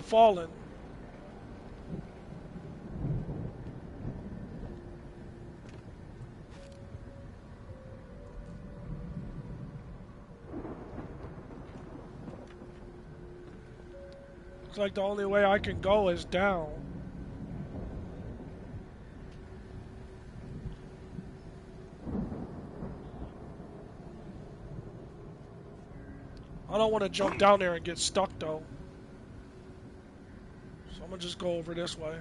fallen. Looks like the only way I can go is down. I don't want to jump down there and get stuck though. So I'm gonna just go over this way.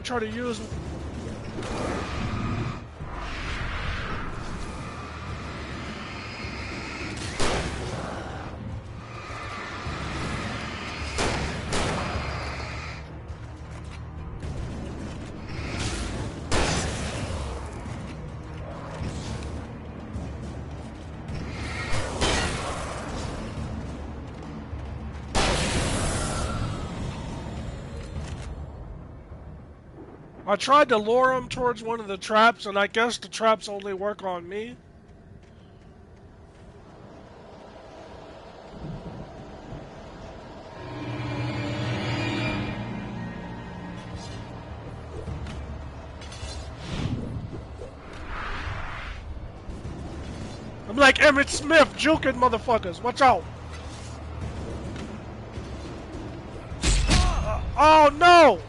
Try to use. I tried to lure him towards one of the traps, and I guess the traps only work on me. I'm like Emmett Smith, juking motherfuckers. Watch out. Oh no!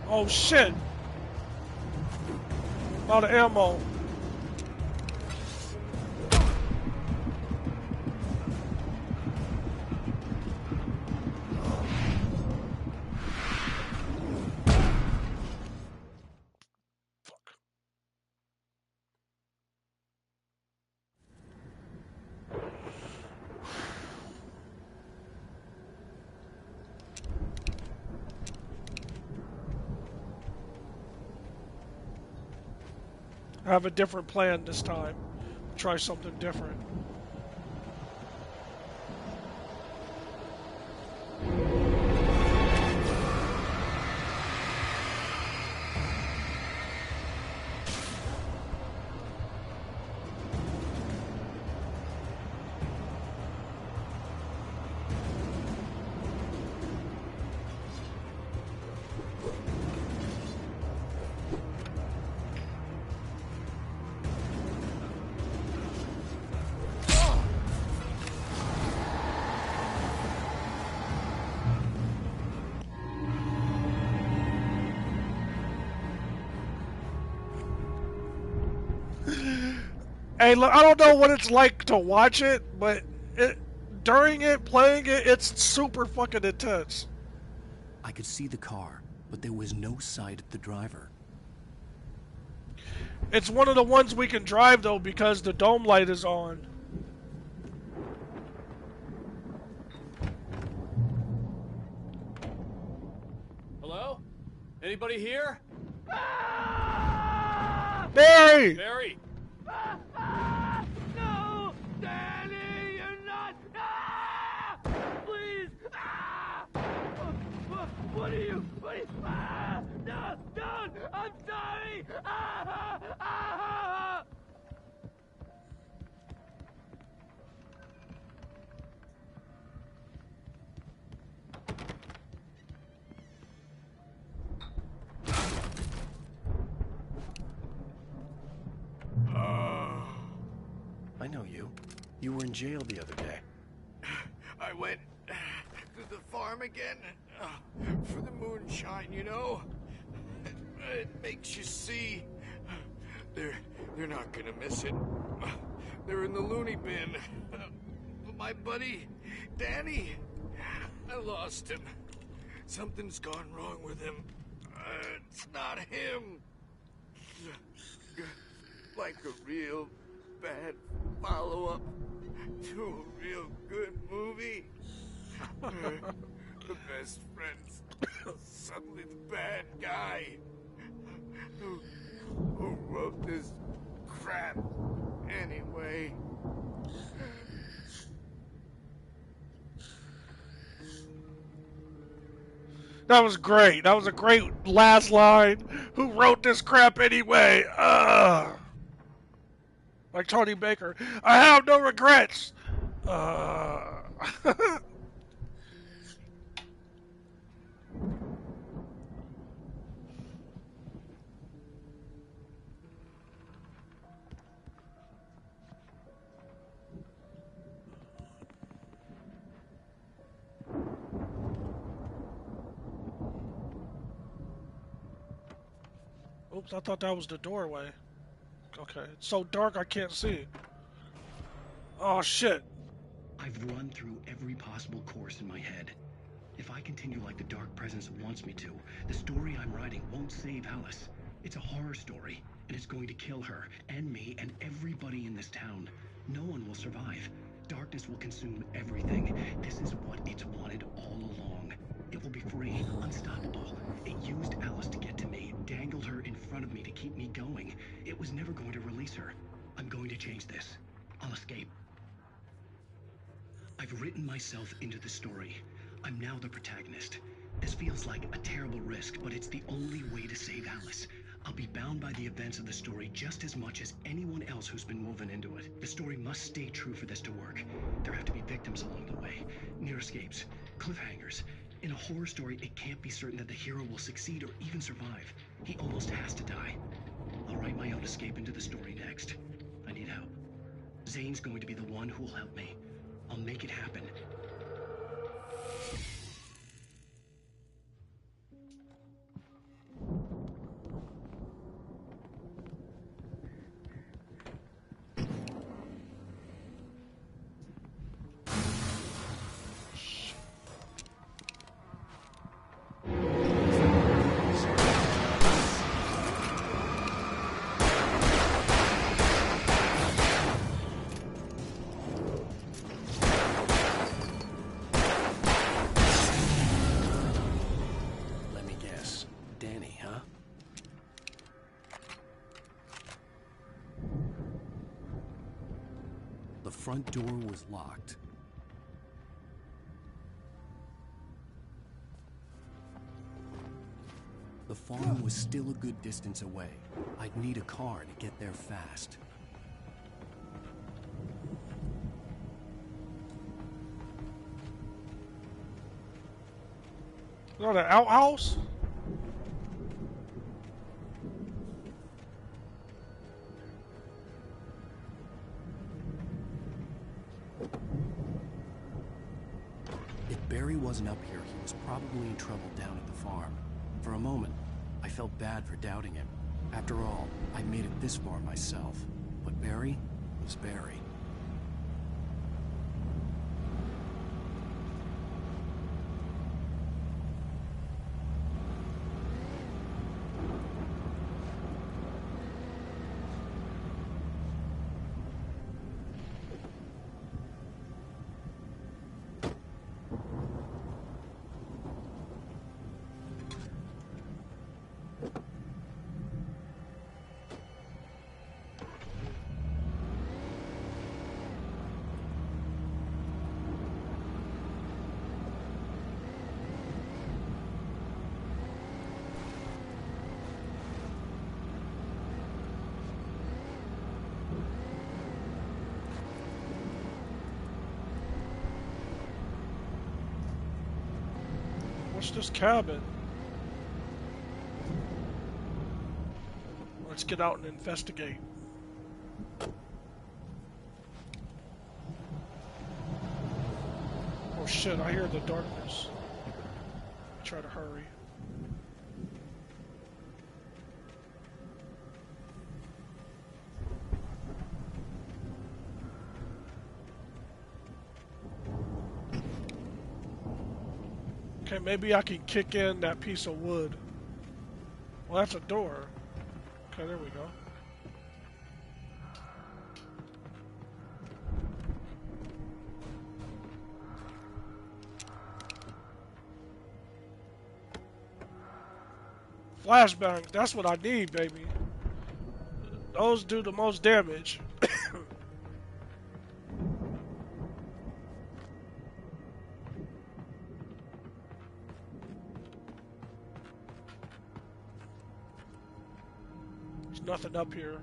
Oh shit! A lot of ammo. I have a different plan this time. Try something different. Hey, look, I don't know what it's like to watch it, but during it, playing it, it's super fucking intense. I could see the car, but there was no sight of the driver. It's one of the ones we can drive, though, because the dome light is on. Hello? Anybody here? Barry! Barry! No! Danny, you're not! Ah! Please! Ah! What are you? Ah! No! Don't! I'm sorry! Ah! Ah! I know you. You were in jail the other day. I went to the farm again for the moonshine, you know? It makes you see. They're not gonna miss it. They're in the loony bin. My buddy, Danny, I lost him. Something's gone wrong with him. It's not him. Like a real bad follow-up to a real good movie. The best friend's suddenly the bad guy who wrote this crap anyway. That was great. That was a great last line. Who wrote this crap anyway? Like Tony Baker. I have no regrets. Oops, I thought that was the doorway. Okay, it's so dark I can't see. Oh shit. I've run through every possible course in my head. If I continue like the Dark Presence wants me to, the story I'm writing won't save Alice. It's a horror story, and it's going to kill her, and me, and everybody in this town. No one will survive. Darkness will consume everything. This is what it's wanted all along. It will be free, unstoppable. It used Alice to get to me, dangled her in front of me to keep me going. It was never going to release her. I'm going to change this. I'll escape. I've written myself into the story. I'm now the protagonist. This feels like a terrible risk, but it's the only way to save Alice. I'll be bound by the events of the story just as much as anyone else who's been woven into it. The story must stay true for this to work. There have to be victims along the way, near escapes, cliffhangers. In a horror story, it can't be certain that the hero will succeed or even survive. He almost has to die. I'll write my own escape into the story next. I need help. Zane's going to be the one who will help me. I'll make it happen. front door was locked. The farm was still a good distance away. I'd need a car to get there fast. Is that an outhouse? If Barry wasn't up here, he was probably in trouble down at the farm. For a moment, I felt bad for doubting him. After all, I made it this far myself. But Barry was Barry. What's this cabin? Let's get out and investigate. Oh shit, I hear the darkness. Try to hurry. Okay, maybe I can kick in that piece of wood. Well, that's a door. Okay, there we go. Flashbang, that's what I need, baby. Those do the most damage. There's nothing up here.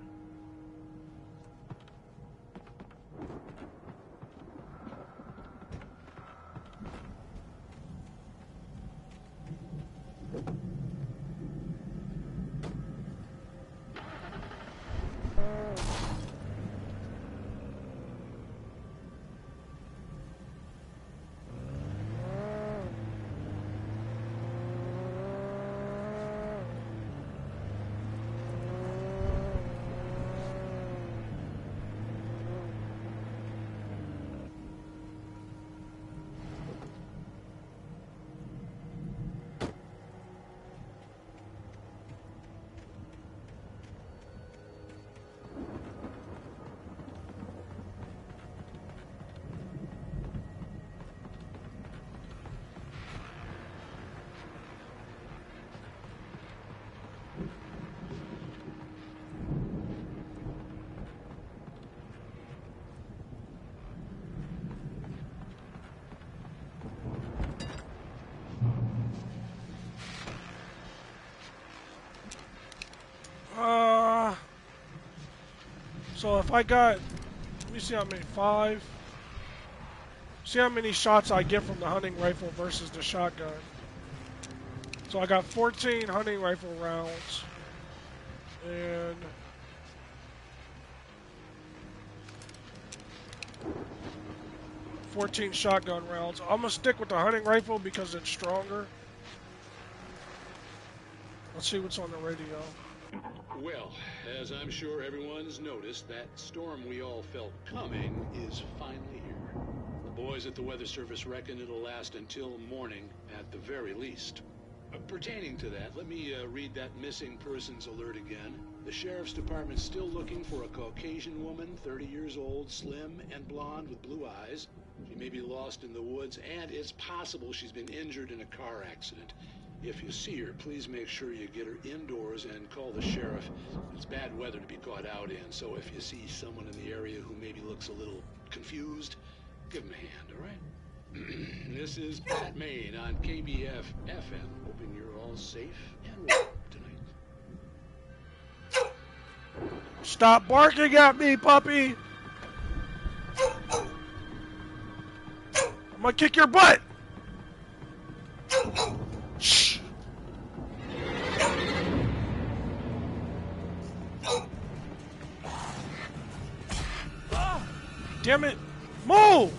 So if I got, let me see how many, 5. See how many shots I get from the hunting rifle versus the shotgun. So I got 14 hunting rifle rounds. And 14 shotgun rounds. I'm gonna stick with the hunting rifle because it's stronger. Let's see what's on the radio. Well, as I'm sure everyone's noticed, that storm we all felt coming is finally here. The boys at the Weather Service reckon it'll last until morning at the very least. Pertaining to that, let me read that missing persons alert again. The Sheriff's Department's still looking for a Caucasian woman, 30 years old, slim and blonde with blue eyes. She may be lost in the woods, and it's possible she's been injured in a car accident. If you see her, please make sure you get her indoors and call the sheriff. It's bad weather to be caught out in, so if you see someone in the area who maybe looks a little confused, give him a hand, all right? This is Pat Main on KBF FM. Hoping you're all safe and warm tonight. Stop barking at me, puppy! I'm gonna kick your butt! Shh! Damn it! Move!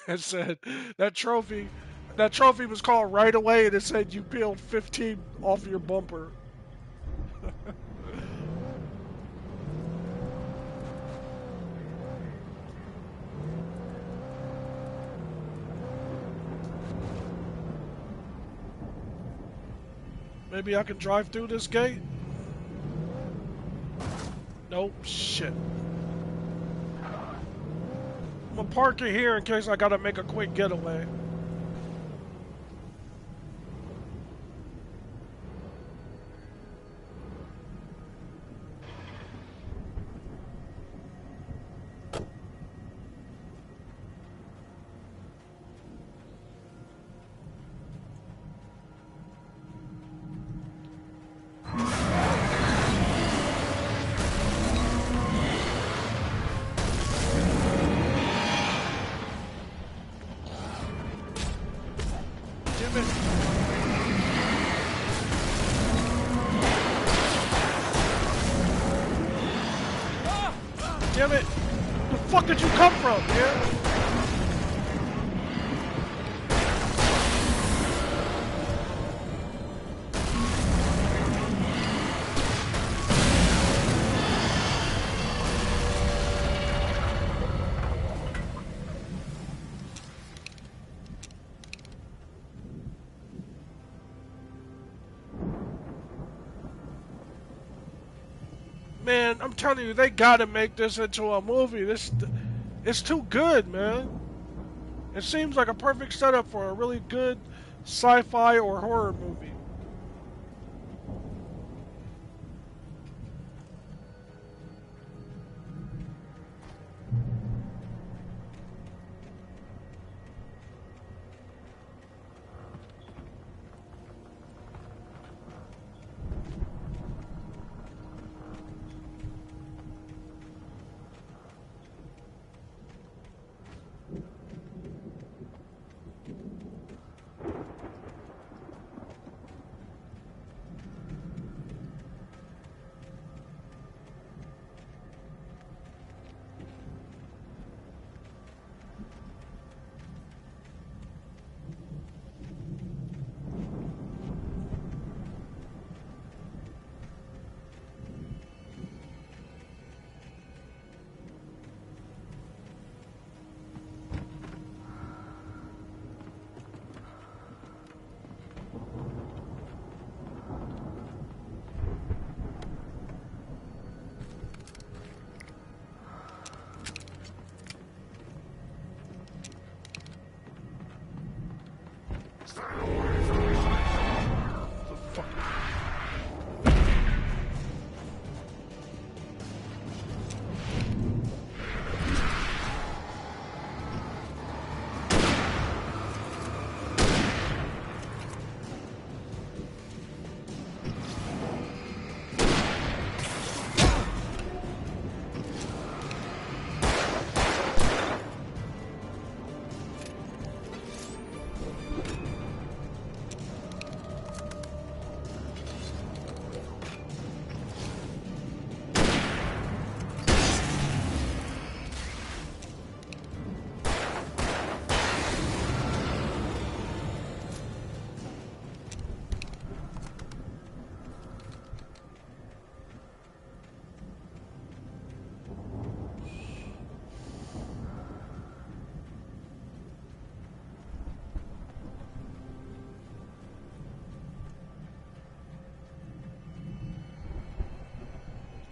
It said that trophy was called right away, and it said you peeled 15 off your bumper. Maybe I can drive through this gate? Nope, shit. I'm gonna park it here in case I gotta make a quick getaway. Damn it. Damn it. The fuck did you come from, man? Man, I'm telling you, they gotta make this into a movie. It's too good, man. It seems like a perfect setup for a really good sci-fi or horror movie.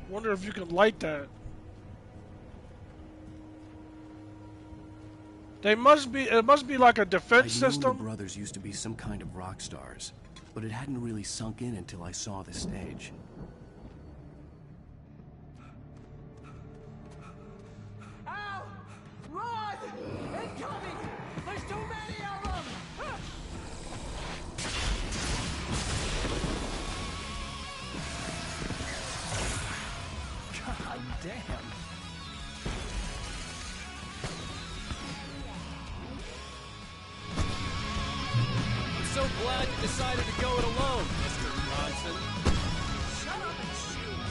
Wonder if you can light that. It must be like a defense I'd known system. the brothers used to be some kind of rock stars, but it hadn't really sunk in until I saw the stage. Al! Run! Incoming! There's too many of them! God damn. I'm so glad you decided to go it alone, Mr. Bronson. Shut up and shoot!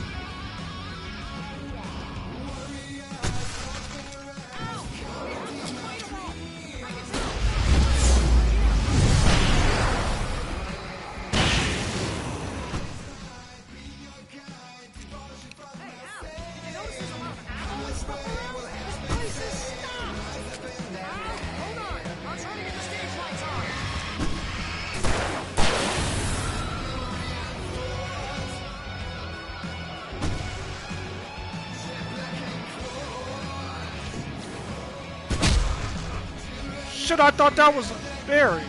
Shit, I thought that was Barry.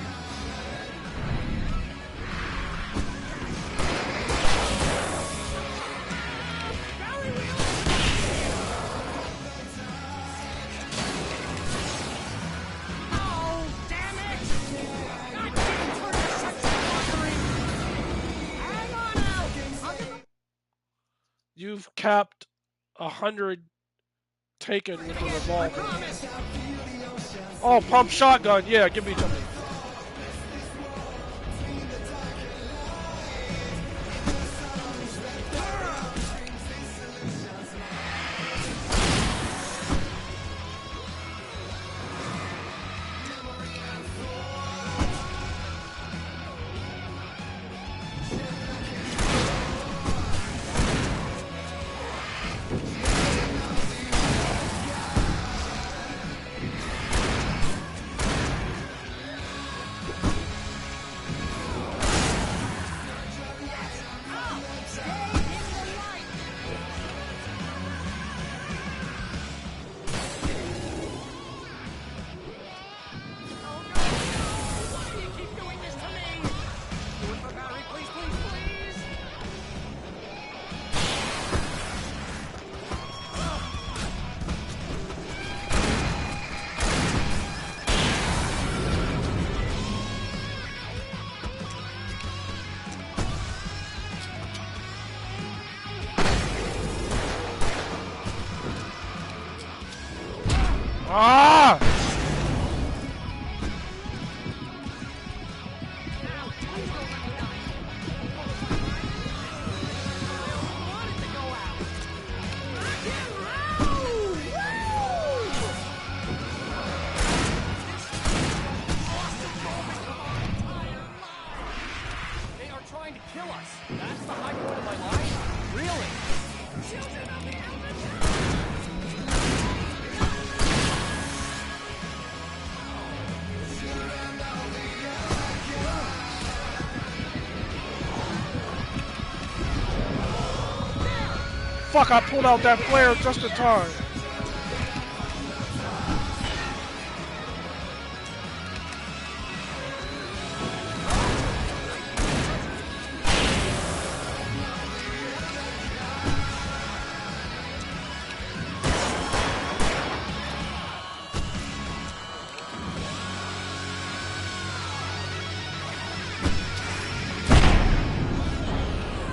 You've capped 100 taken with the revolver. Oh, pump shotgun. Yeah, give me to me. fuck, I pulled out that flare just in time.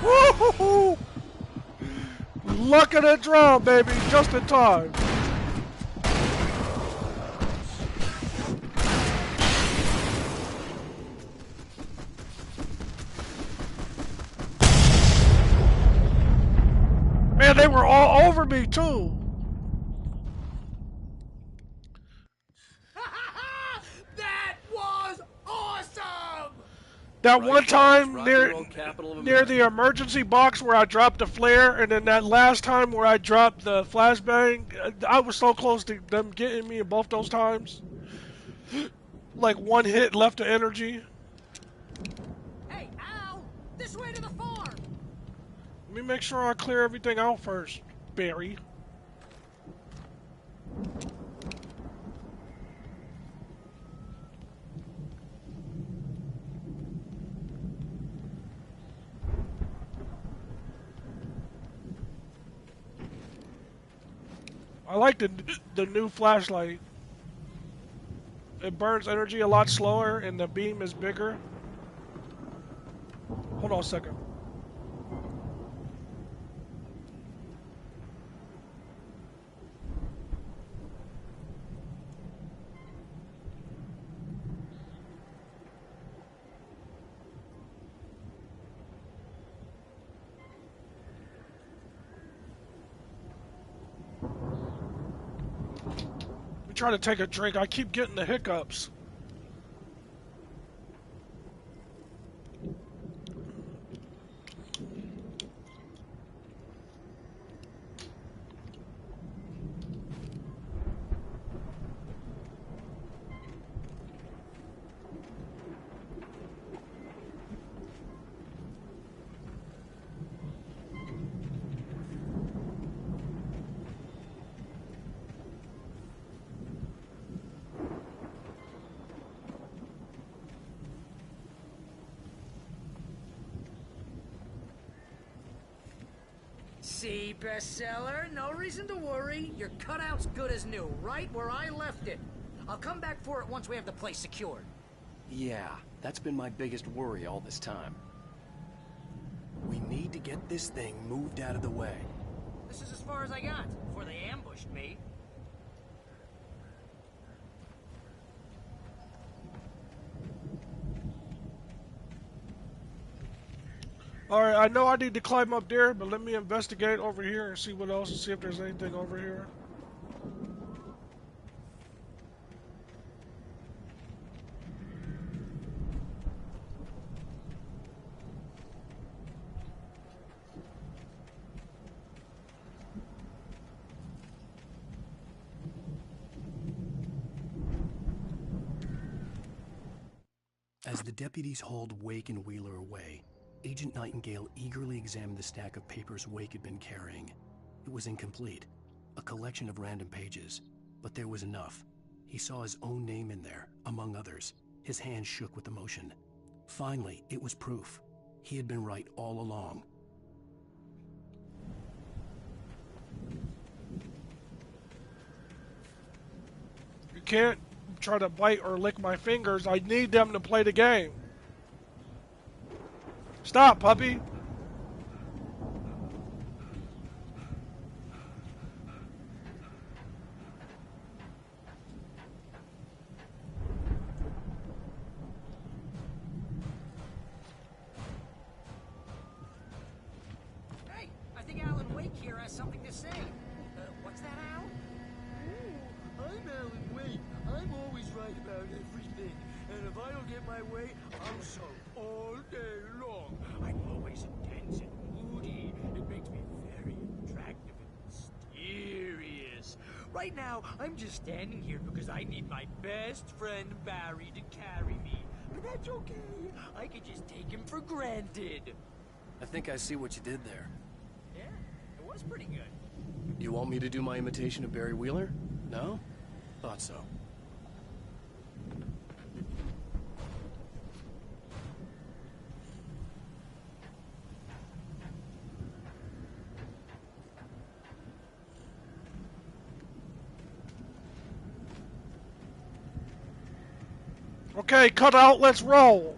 Woo-hoo-hoo! Luck of the draw, baby, just in time. Man, they were all over me too. That was awesome! That Right, one time rock and roll capital of near America. the emergency box where I dropped the flare, and then that last time where I dropped the flashbang, I was so close to them getting me in both those times. Like one hit left of energy. Hey, Al! This way to the farm! Let me make sure I clear everything out first, Barry. I like the new flashlight. It burns energy a lot slower and the beam is bigger. Hold on a second. I'm trying to take a drink. I keep getting the hiccups. See, bestseller, no reason to worry. Your cutout's good as new, right where I left it. I'll come back for it once we have the place secured. Yeah, that's been my biggest worry all this time. We need to get this thing moved out of the way. This is as far as I got before they ambushed me. Alright, I know I need to climb up there, but let me investigate over here and see what else and see if there's anything over here. As the deputies hauled Wake and Wheeler away, Agent Nightingale eagerly examined the stack of papers Wake had been carrying. It was incomplete, a collection of random pages, but there was enough. He saw his own name in there, among others. His hand shook with emotion. Finally, it was proof. He had been right all along. You can't try to bite or lick my fingers. I need them to play the game. Stop, puppy. Hey, I think Alan Wake here has something to say. What's that, Al? Oh, I'm Alan Wake. I'm always right about everything. And if I don't get my way, I'll sulk all day long. I'm always intense and moody. It makes me very attractive and mysterious. Right now, I'm just standing here because I need my best friend Barry to carry me. But that's okay. I can just take him for granted. I think I see what you did there. Yeah? was pretty good. You want me to do my imitation of Barry Wheeler? No? Thought so. Okay, cut out, let's roll.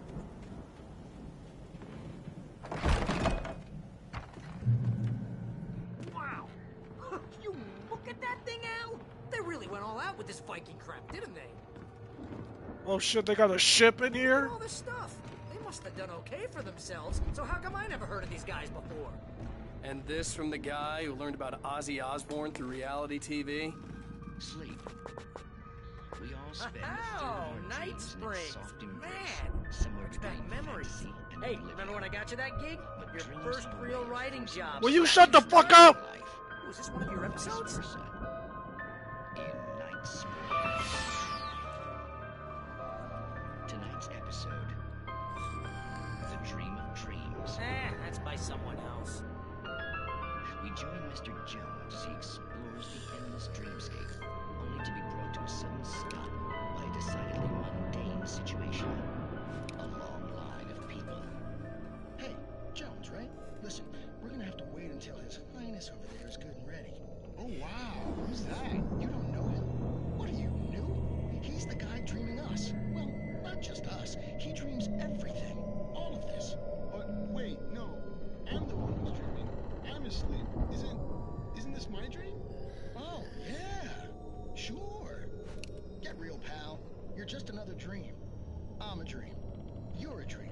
Wow. You look at that thing, Al? They really went all out with this Viking crap, didn't they? Oh shit, they got a ship in Look here? at all this stuff. They must have done okay for themselves, so how come I never heard of these guys before? And this from the guy who learned about Ozzy Osbourne through reality TV? Sleep. We all spend Oh, Night Springs. Man, brings back memories. Hey, remember when I got you that gig? Your first real writing job. Will you shut the fuck up? Was this one of your episodes? Tonight's episode, The Dream of Dreams. That's by someone else. We join Mr. Jones as he explores the endless dreamscape, only to be brought to a sudden stop by a decidedly mundane situation. A long line of people. Hey, Jones, right? Listen, we're gonna have to wait until His Highness over there is good and ready. Oh, wow. Who's that? You don't know him? What are you, new? He's the guy dreaming us. Well, not just us. He dreams everything. All of this. Wait, no. I'm the one who's dreaming. I'm asleep. Isn't this my dream? Oh, yeah. Sure. Get real, pal. You're just another dream. I'm a dream. You're a dream.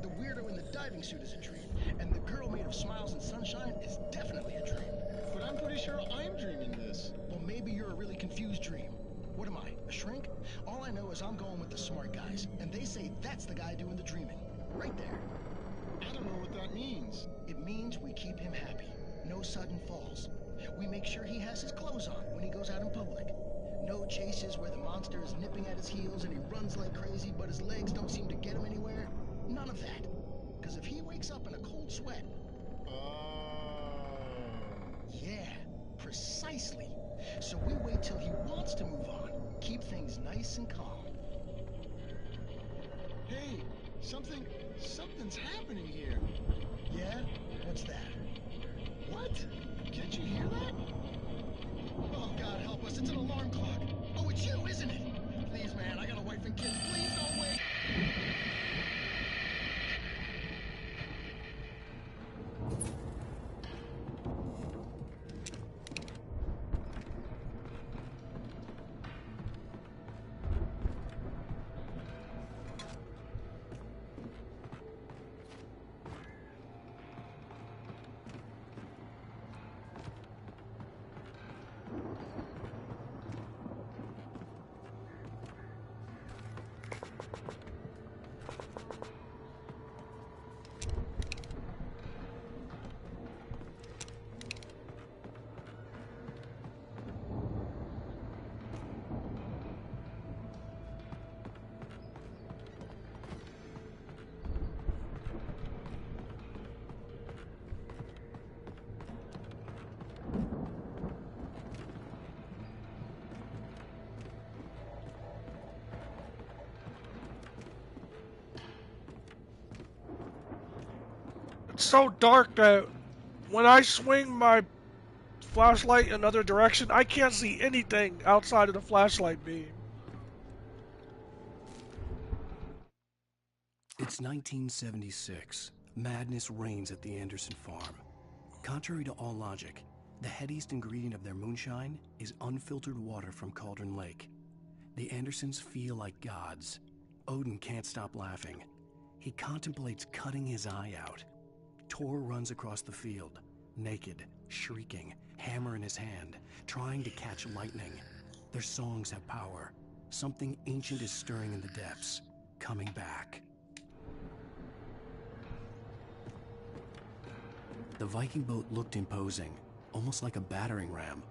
The weirdo in the diving suit is a dream. And the girl made of smiles and sunshine is definitely a dream. But I'm pretty sure I'm dreaming this. Well, maybe you're a really confused dream. What am I, a shrink? All I know is I'm going with the smart guys, and they say that's the guy doing the dreaming. Right there. I don't know what that means. It means we keep him happy. No sudden falls. We make sure he has his clothes on when he goes out in public. No chases where the monster is nipping at his heels and he runs like crazy, but his legs don't seem to get him anywhere. None of that. Because if he wakes up in a cold sweat... Yeah, precisely. So we wait till he wants to move on. Keep things nice and calm. Hey, something's happening here. Yeah? What's that? What? Can't you hear that? Oh, God help us, it's an alarm clock. Oh, it's you, isn't it? Please, man, I got a wife and kids. Please don't wait. It's so dark that when I swing my flashlight in another direction, I can't see anything outside of the flashlight beam. It's 1976. Madness reigns at the Anderson farm. Contrary to all logic, the headiest ingredient of their moonshine is unfiltered water from Cauldron Lake. The Andersons feel like gods. Odin can't stop laughing. He contemplates cutting his eye out. Tor runs across the field, naked, shrieking, hammer in his hand, trying to catch lightning. Their songs have power. Something ancient is stirring in the depths, coming back. The Viking boat looked imposing, almost like a battering ram.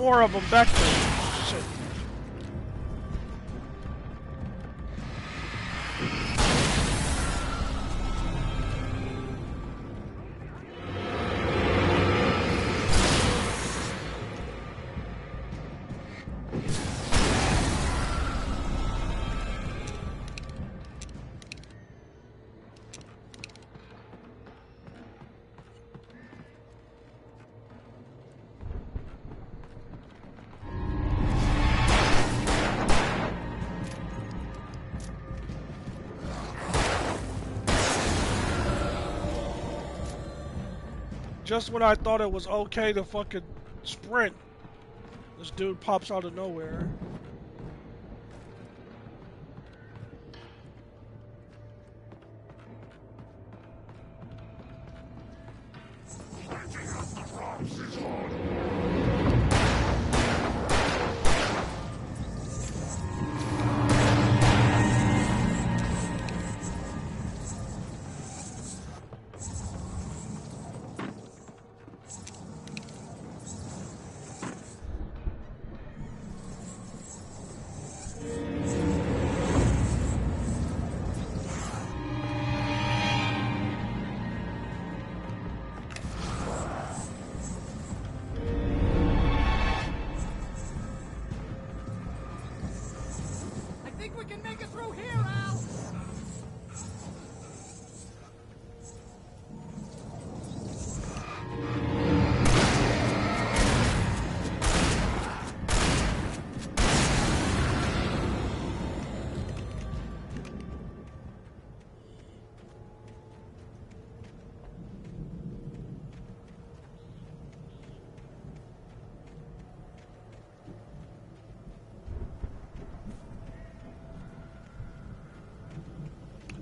more of them back there. Shit. Just when I thought it was okay to fucking sprint, this dude pops out of nowhere.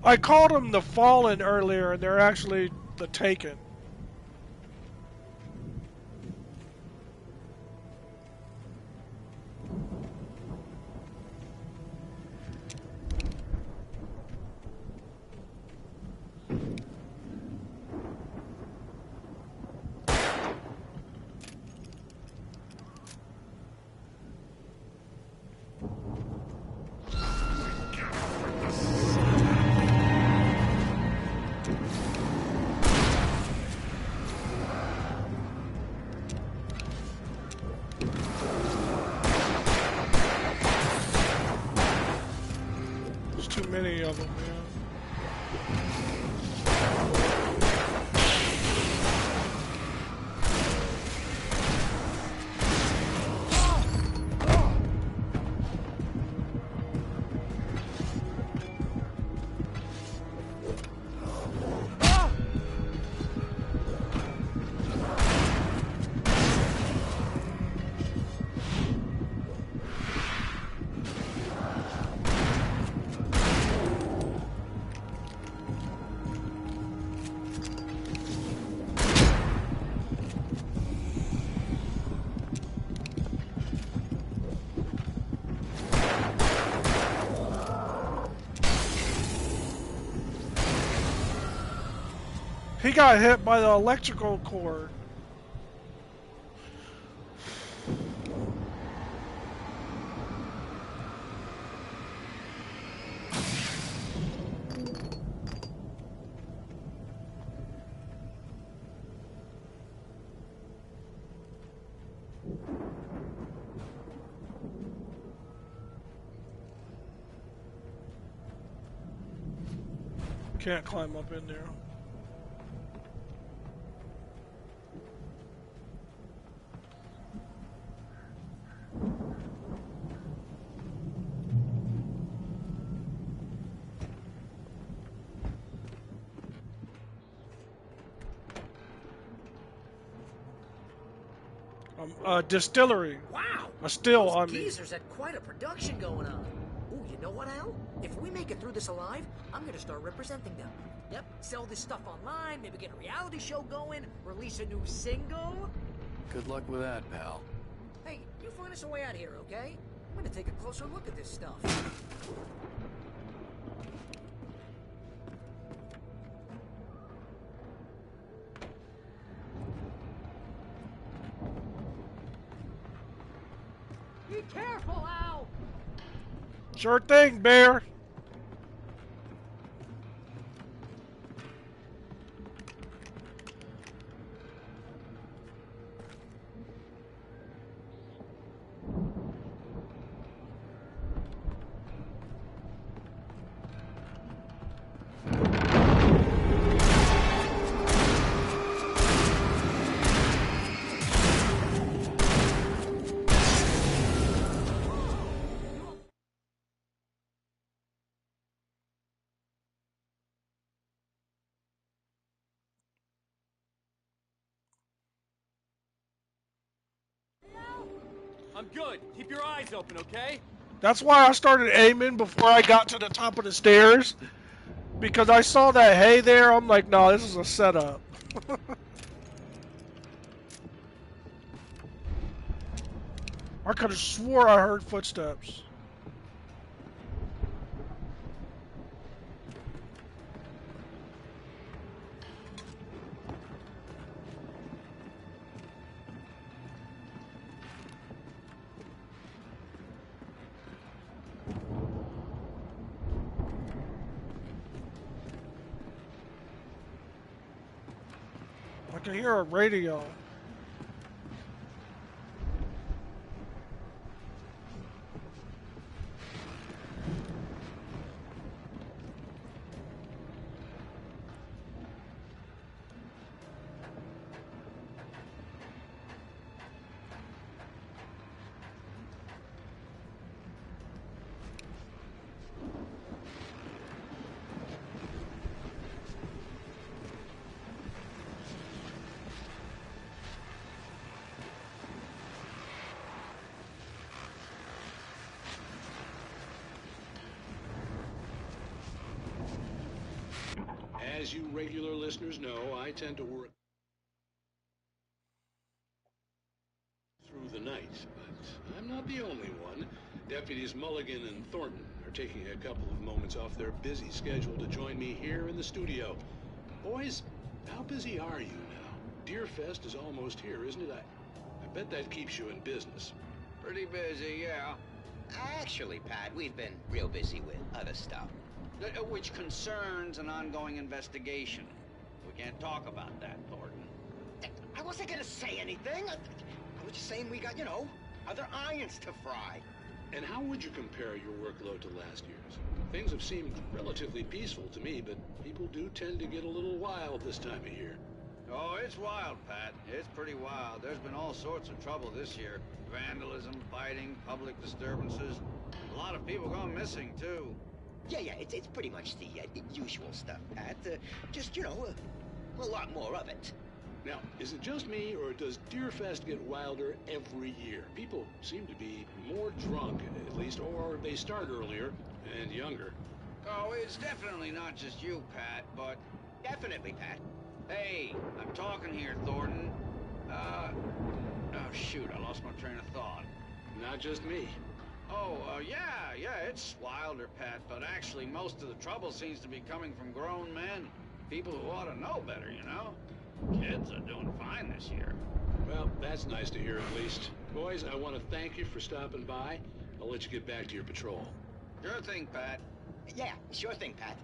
I called them the Fallen earlier, and they're actually the Taken. Too many of them, man. He got hit by the electrical cord. Can't climb up in there. Distillery. Wow! A still, Those I mean. geezers had quite a production going on. Ooh, you know what, Al? If we make it through this alive, I'm gonna start representing them. Yep, sell this stuff online, maybe get a reality show going, release a new single. Good luck with that, pal. Hey, you find us a way out here, okay? I'm gonna take a closer look at this stuff. Be careful, Al! Sure thing, Bear. I'm good. Keep your eyes open, okay? That's why I started aiming before I got to the top of the stairs. Because I saw that hay there, I'm like, no, this is a setup. I could have swore I heard footsteps. I can hear a radio. As you regular listeners know, I tend to work through the night, but I'm not the only one. Deputies Mulligan and Thornton are taking a couple of moments off their busy schedule to join me here in the studio. Boys, how busy are you now? Deerfest is almost here, isn't it? I bet that keeps you in business. Pretty busy, yeah. Actually, Pat, we've been real busy with other stuff, which concerns an ongoing investigation. We can't talk about that, Thornton. I wasn't gonna say anything. I was just saying we got, other irons to fry. And how would you compare your workload to last year's? Things have seemed relatively peaceful to me, but people do tend to get a little wild this time of year. Oh, it's wild, Pat. It's pretty wild. There's been all sorts of trouble this year. Vandalism, fighting, public disturbances. A lot of people gone missing, too. Yeah, it's pretty much the usual stuff, Pat. Just, a lot more of it. Now, is it just me, or does Deerfest get wilder every year? People seem to be more drunk, at least, or they start earlier and younger. Oh, it's definitely not just you, Pat, but... Definitely, Pat. Hey, I'm talking here, Thornton. Oh, shoot, I lost my train of thought. Not just me. Oh, yeah, it's wilder, Pat, but actually most of the trouble seems to be coming from grown men. People who ought to know better, Kids are doing fine this year. Well, that's nice to hear at least. Boys, I want to thank you for stopping by. I'll let you get back to your patrol. Sure thing, Pat. Yeah, sure thing, Pat.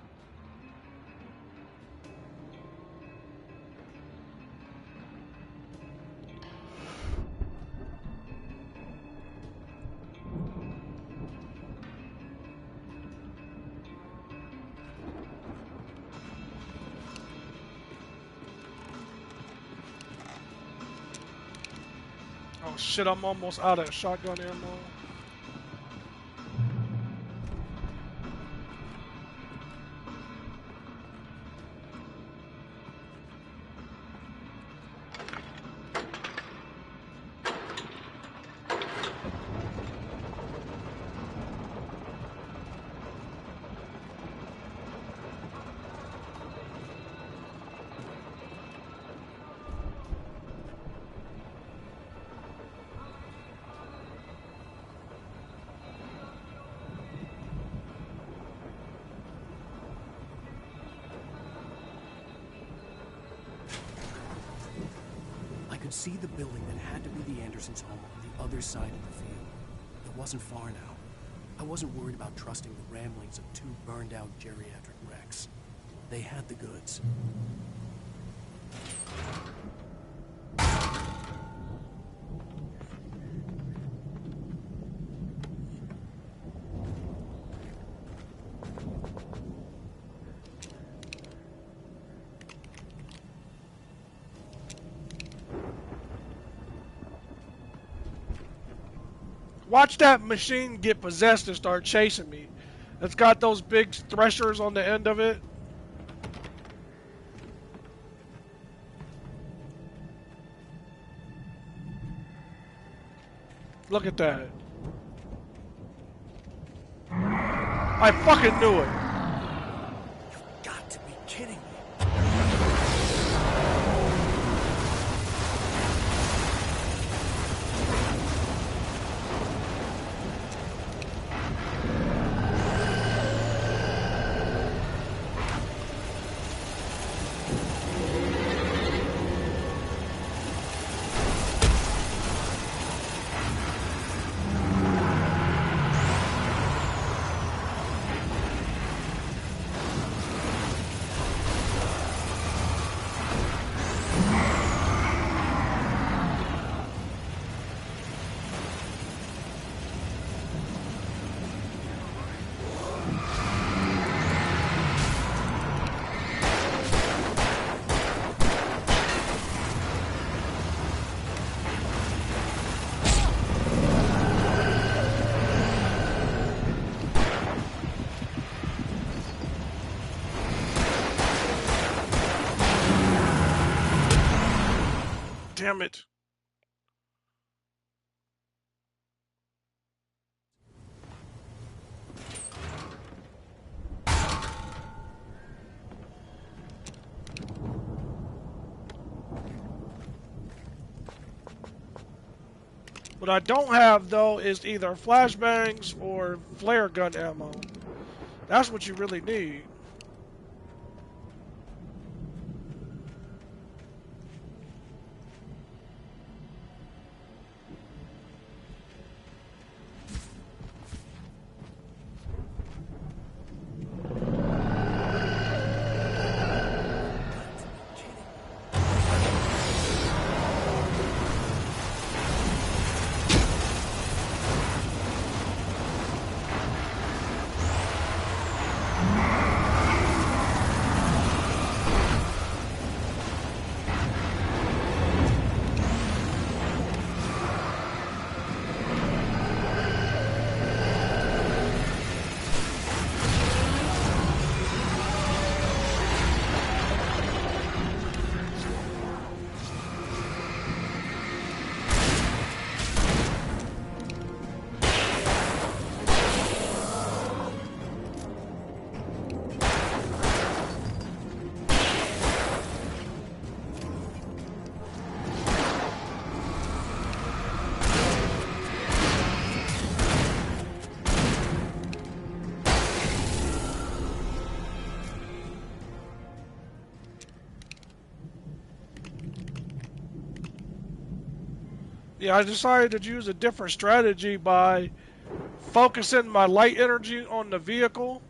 Oh shit, I'm almost out of shotgun ammo. I could see the building that had to be the Andersons' home on the other side of the field. wasn't far now. I wasn't worried about trusting the ramblings of two burned-out geriatric wrecks. They had the goods. Watch that machine get possessed and start chasing me. It's got those big threshers on the end of it. Look at that. I fucking knew it. You've got to be kidding me. Damn it. What I don't have, though, is either flashbangs or flare gun ammo. That's what you really need. Yeah, I decided to use a different strategy by focusing my light energy on the vehicle.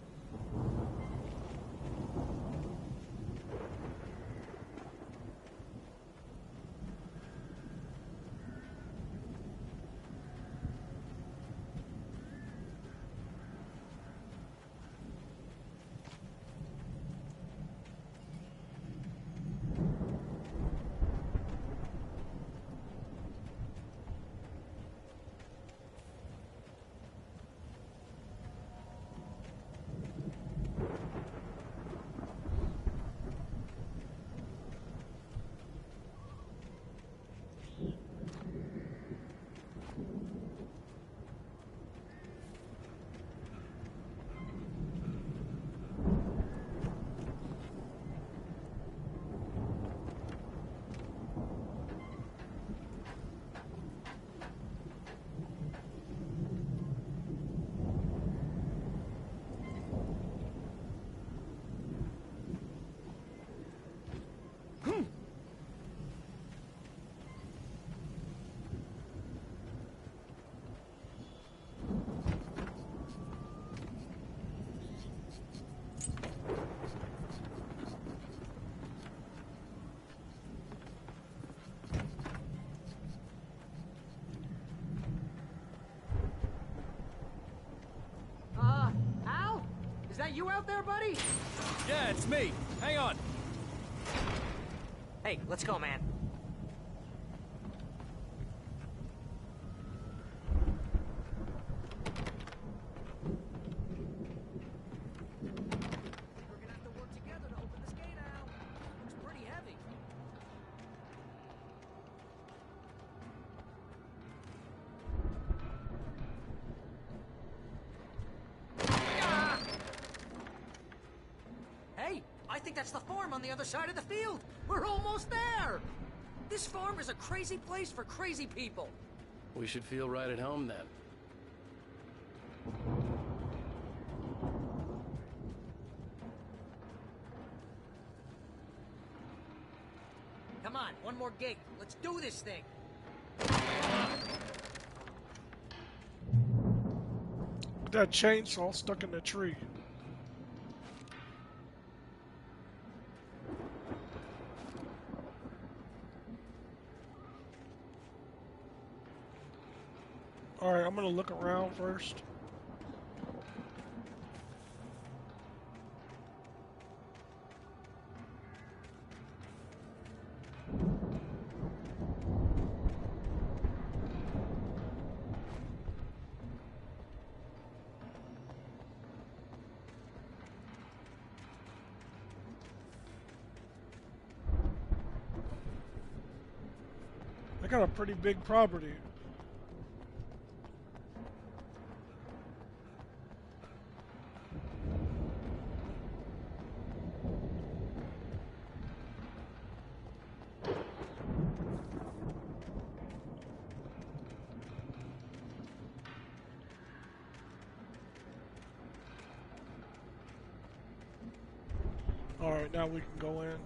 Is that you out there, buddy? Yeah, it's me. Hang on. Hey, let's go, man. We're gonna have to work together to open this gate out. Looks pretty heavy. Hey, I think that's the farm on the other side of the field. We're almost there. This farm is a crazy place for crazy people. We should feel right at home then. Come on, one more gate. Let's do this thing. That chainsaw stuck in the tree. Alright, I'm gonna look around first. They got a pretty big property. Alright, now we can go in.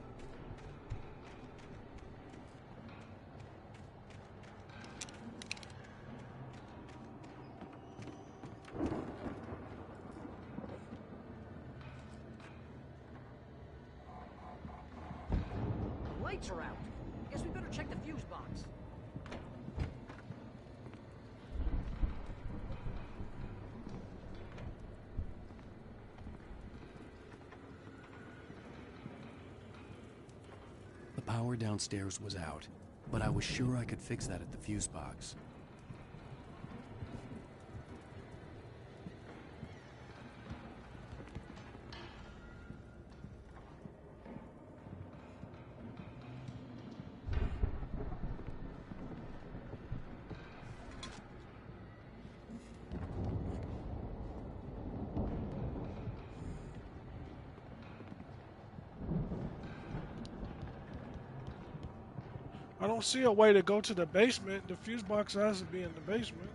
The lights are out. Guess we better check the fuse box. The power downstairs was out, but I was sure I could fix that at the fuse box. I don't see a way to go to the basement. The fuse box has to be in the basement.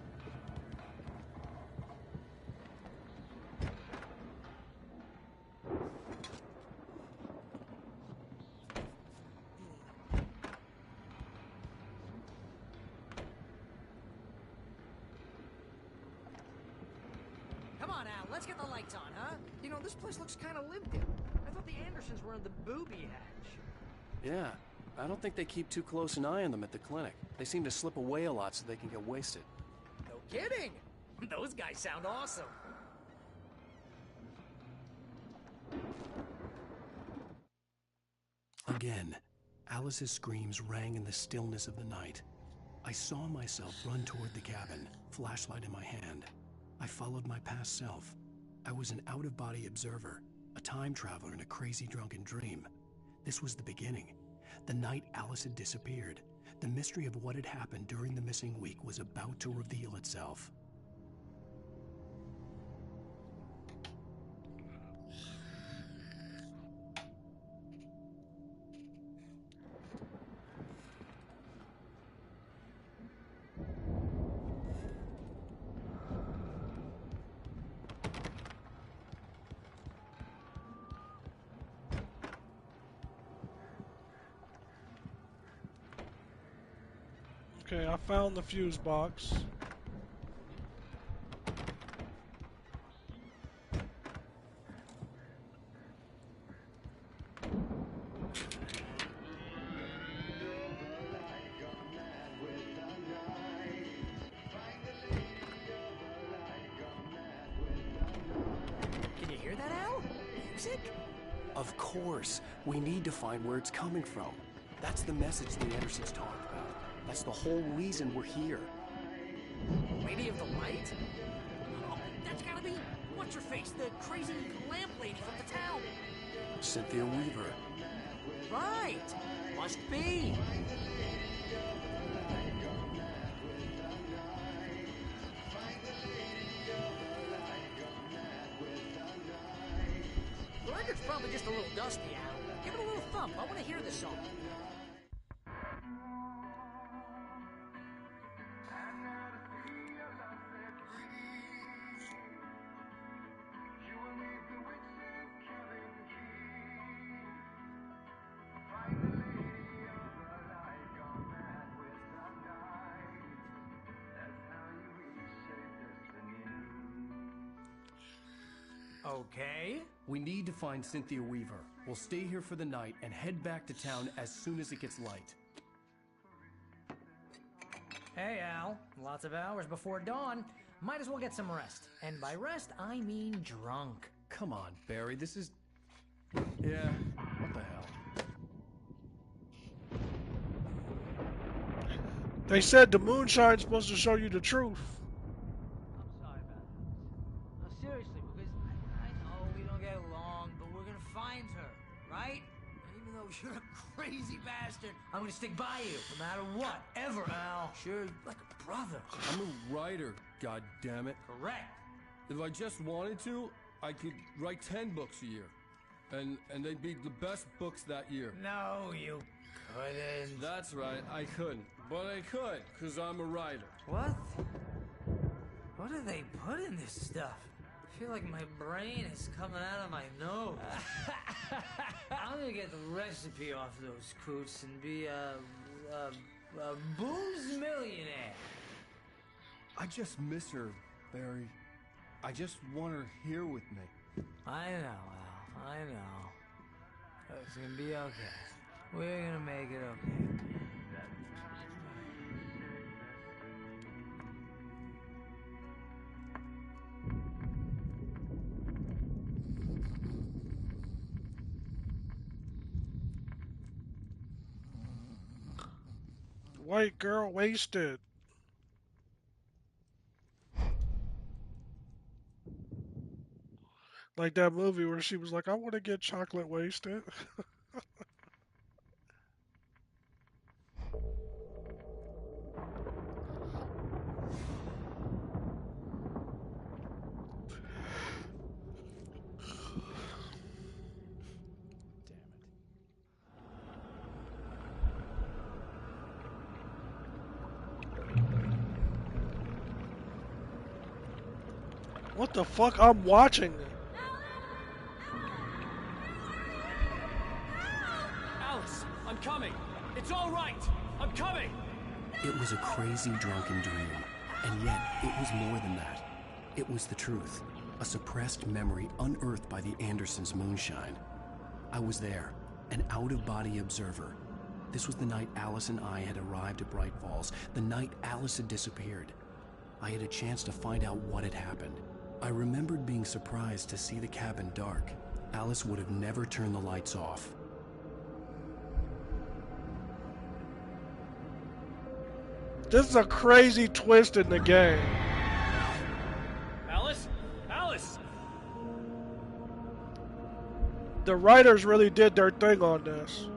Come on, Al, let's get the lights on, huh? You know, this place looks kind of lived in. I thought the Andersons were in the booby hatch. Yeah, I don't think they keep too close an eye on them at the clinic. They seem to slip away a lot so they can get wasted. No kidding! Those guys sound awesome. Again, Alice's screams rang in the stillness of the night. I saw myself run toward the cabin, flashlight in my hand. I followed my past self. I was an out-of-body observer, a time traveler in a crazy drunken dream. This was the beginning. The night Alice had disappeared. The mystery of what had happened during the missing week was about to reveal itself. Okay, I found the fuse box. Can you hear hear that, Al? Music? Of course. We need to find where it's coming from. That's the message the Andersons talked about. That's the whole reason we're here. Lady of the Light? Oh, that's gotta be... What's-her-face? The crazy lamp lady from the town. Cynthia Weaver. Right. Must be. The record's probably just a little dusty, Al. Give it a little thump. I want to hear this song. Okay. We need to find Cynthia Weaver. We'll stay here for the night and head back to town as soon as it gets light. Hey, Al. Lots of hours before dawn. Might as well get some rest. And by rest, I mean drunk. Come on, Barry, this is... Yeah, what the hell? They said the moonshine's supposed to show you the truth. I'm sorry about this. No, seriously, because I know we don't get along, but we're gonna find her, right? And even though you're a crazy bastard, I'm gonna stick by you, no matter what, ever, Al. Sure, like a brother. I'm a writer, goddammit. Correct. If I just wanted to, I could write 10 books a year. And they'd be the best books that year. No, you couldn't. That's right, I couldn't. But I could, because I'm a writer. What? What do they put in this stuff? I feel like my brain is coming out of my nose. I'm gonna get the recipe off those coots and be a booze millionaire. I just miss her, Barry. I just want her here with me. I know, Al. I know. It's gonna be okay. We're gonna make it okay. White girl wasted. Like that movie where she was like, I want to get chocolate wasted. What the fuck? I'm watching it. Alice, I'm coming. It's all right. I'm coming. It was a crazy drunken dream, and yet it was more than that. It was the truth, a suppressed memory unearthed by the Andersons' moonshine. I was there, an out-of-body observer. This was the night Alice and I had arrived at Bright Falls, the night Alice had disappeared. I had a chance to find out what had happened. I remembered being surprised to see the cabin dark. Alice would have never turned the lights off. This is a crazy twist in the game. Alice? Alice! The writers really did their thing on this.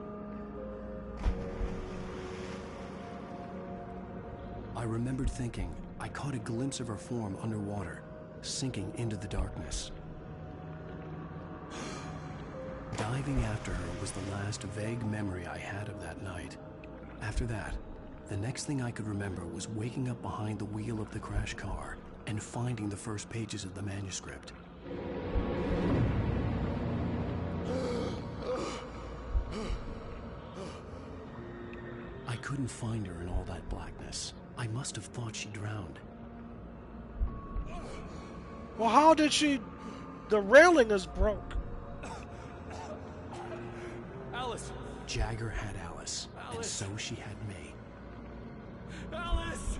I remembered thinking I caught a glimpse of her form underwater, sinking into the darkness. Diving after her was the last vague memory I had of that night. After that, the next thing I could remember was waking up behind the wheel of the crash car and finding the first pages of the manuscript. I couldn't find her in all that blackness. I must have thought she drowned. Well, how did she... The railing is broke. Alice! Jagger had Alice, and so she had me. Alice!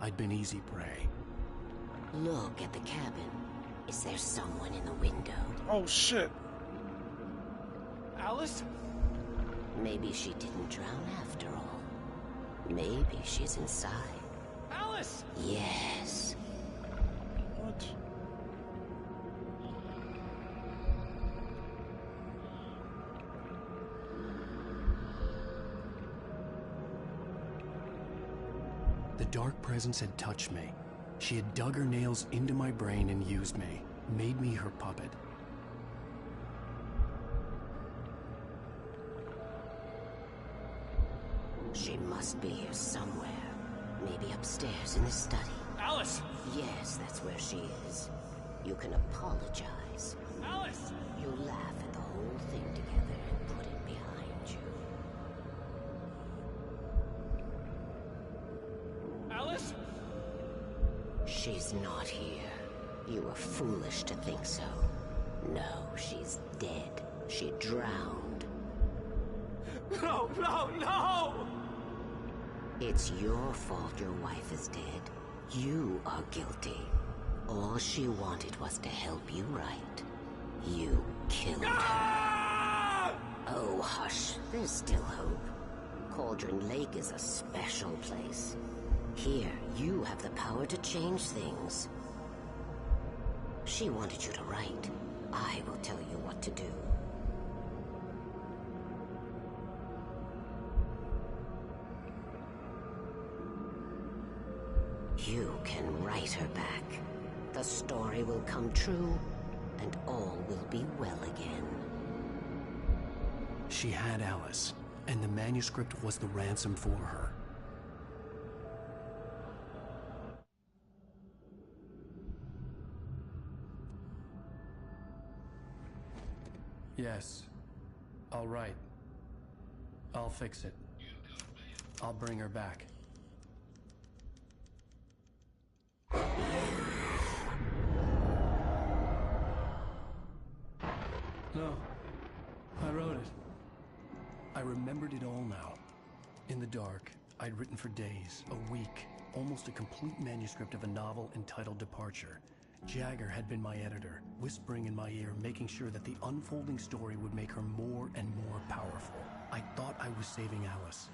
I'd been easy prey. Look at the cabin. Is there someone in the window? Oh shit. Alice? Maybe she didn't drown after all. Maybe she's inside. Alice! Yes. What? The dark presence had touched me. She had dug her nails into my brain and used me, made me her puppet. She must be here somewhere. Maybe upstairs in the study. Alice! Yes, that's where she is. You can apologize. Alice! You laugh at the whole thing together and put it behind you. Alice? She's not here. You were foolish to think so. No, she's dead. She drowned. No, no, no! It's your fault your wife is dead. You are guilty. All she wanted was to help you right. You killed her. Oh, hush. There's still hope. Cauldron Lake is a special place. Here, you have the power to change things. She wanted you to write. I will tell you what to do. You can write her back. The story will come true, and all will be well again. She had Alice, and the manuscript was the ransom for her. Yes. All right. I'll fix it. I'll bring her back. No. I wrote it. I remembered it all now. In the dark, I'd written for days, a week, almost a complete manuscript of a novel entitled Departure. Jagger had been my editor, whispering in my ear, making sure that the unfolding story would make her more and more powerful. I thought I was saving Alice.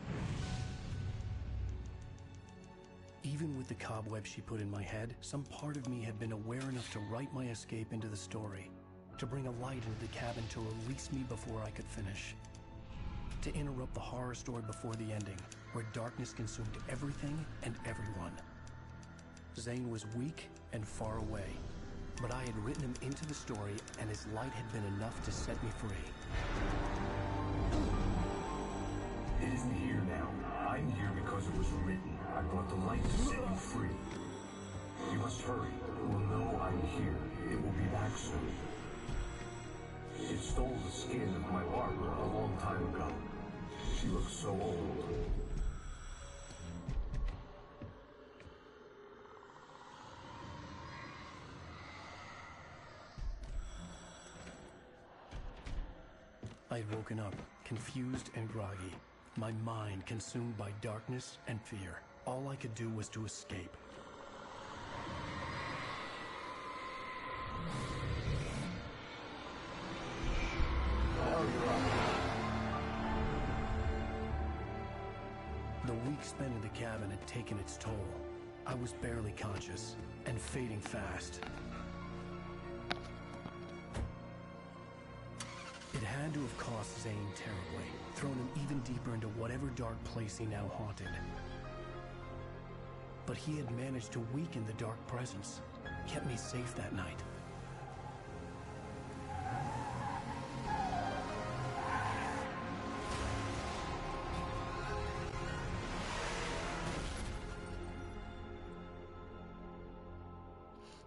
Even with the cobwebs she put in my head, some part of me had been aware enough to write my escape into the story, to bring a light into the cabin to release me before I could finish, to interrupt the horror story before the ending, where darkness consumed everything and everyone. Zane was weak and far away, but I had written him into the story, and his light had been enough to set me free. It isn't here now. I'm here because it was written. I brought the light to set you free. You must hurry. It will know I'm here. It will be back soon. It stole the skin of my Barbara a long time ago. She looks so old. I had woken up, confused and groggy, my mind consumed by darkness and fear. All I could do was to escape. The week spent in the cabin had taken its toll. I was barely conscious, and fading fast. It had to have cost Zane terribly, thrown him even deeper into whatever dark place he now haunted. But he had managed to weaken the dark presence, kept me safe that night.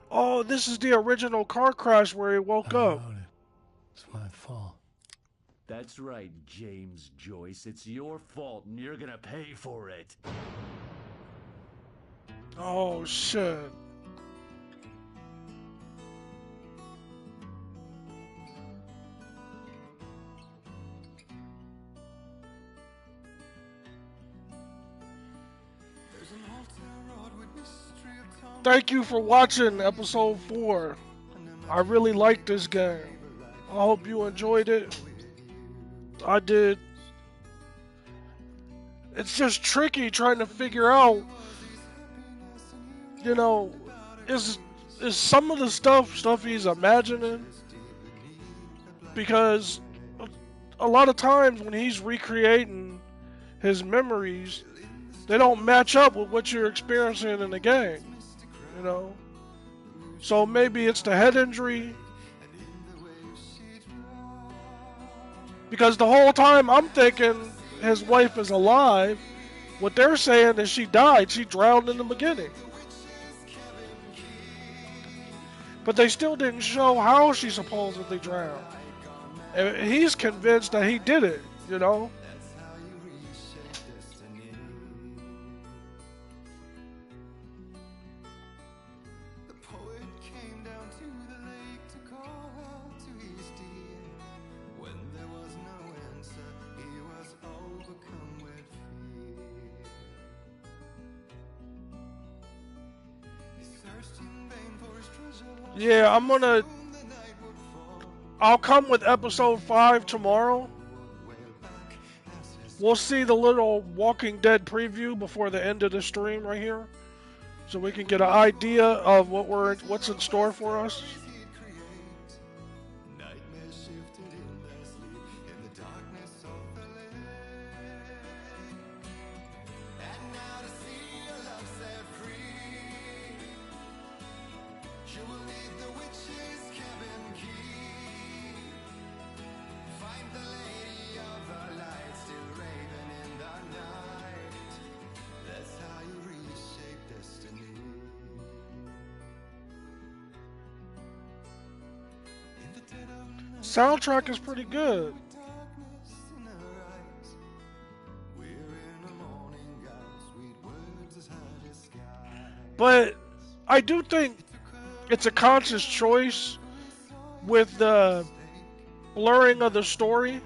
Oh, this is the original car crash where he woke up. It's my fault. That's right, James Joyce. It's your fault, and you're gonna pay for it. Oh, shit. There's an old town road with me thank you for watching episode 4. I really liked this game. I hope you enjoyed it. I did. It's just tricky trying to figure out, you know, is some of the stuff he's imagining, because a lot of times when he's recreating his memories, they don't match up with what you're experiencing in the game, you know. So maybe it's the head injury, because the whole time I'm thinking his wife is alive. What they're saying is she died. She drowned in the beginning. But they still didn't show how she supposedly drowned. And he's convinced that he did it, you know? Yeah, I'll come with episode 5 tomorrow. We'll see the little Walking Dead preview before the end of the stream right here, so we can get an idea of what's in store for us. Soundtrack is pretty good. But I do think it's a conscious choice with the blurring of the story,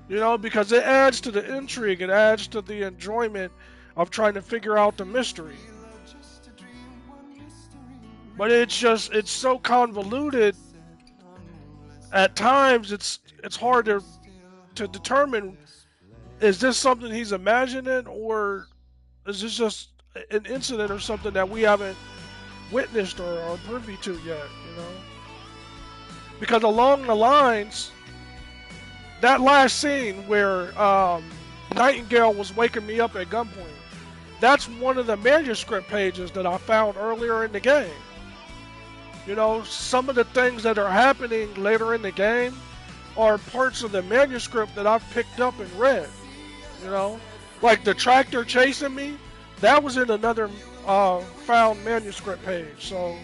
you know, because it adds to the intrigue, it adds to the enjoyment of trying to figure out the mystery. But it's so convoluted. At times, it's hard to determine, is this something he's imagining, or is this just an incident or something that we haven't witnessed or privy to yet, you know? Because along the lines, that last scene where Nightingale was waking me up at gunpoint, that's one of the manuscript pages that I found earlier in the game. You know, some of the things that are happening later in the game are parts of the manuscript that I've picked up and read. You know, like the tractor chasing me, that was in another found manuscript page. So,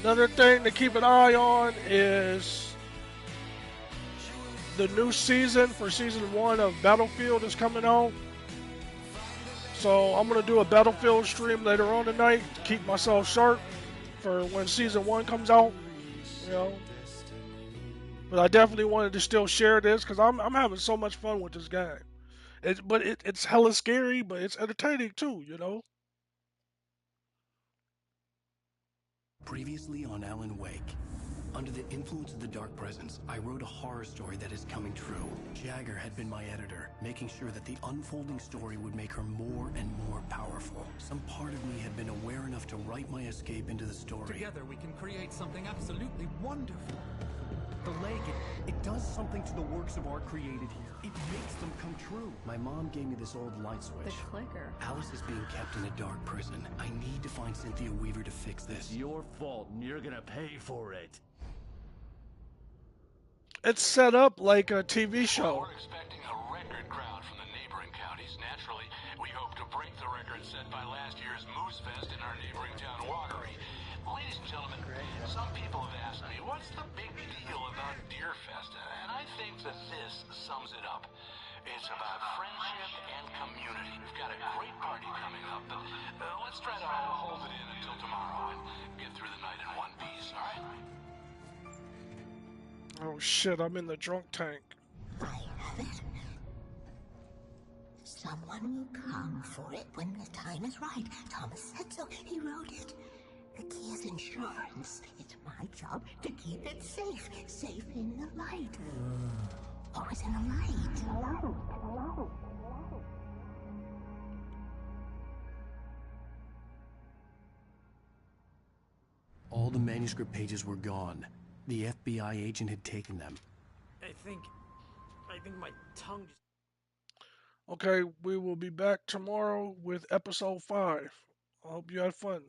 another thing to keep an eye on is the new season for season 1 of Battlefield is coming out. So I'm going to do a Battlefield stream later on tonight to keep myself sharp for when season 1 comes out, you know. But I definitely wanted to still share this because I'm having so much fun with this game. It's hella scary, but it's entertaining too, you know. Previously on Alan Wake. Under the influence of the dark presence, I wrote a horror story that is coming true. Jagger had been my editor, making sure that the unfolding story would make her more and more powerful. Some part of me had been aware enough to write my escape into the story. Together we can create something absolutely wonderful. The leg, it does something to the works of art created here. It makes them come true. My mom gave me this old light switch. The clicker. Alice is being kept in a dark prison. I need to find Cynthia Weaver to fix this. It's your fault, and you're gonna pay for it. It's set up like a TV show. We're expecting a record crowd from the neighboring counties. Naturally, we hope to break the record set by last year's Moose Fest in our neighboring town, Watery. Ladies and gentlemen, some people have asked me, what's the big deal about Deer Fest? And I think that this sums it up. It's about friendship and community. We've got a great party coming up, but let's try to hold Oh shit, I'm in the drunk tank. I have it. Someone will come for it when the time is right. Thomas said so. He wrote it. The key is insurance. It's my job to keep it safe. Safe in the light. Always in the light. All the manuscript pages were gone. The FBI agent had taken them. I think my tongue just... Okay, we will be back tomorrow with episode 5. I hope you had fun.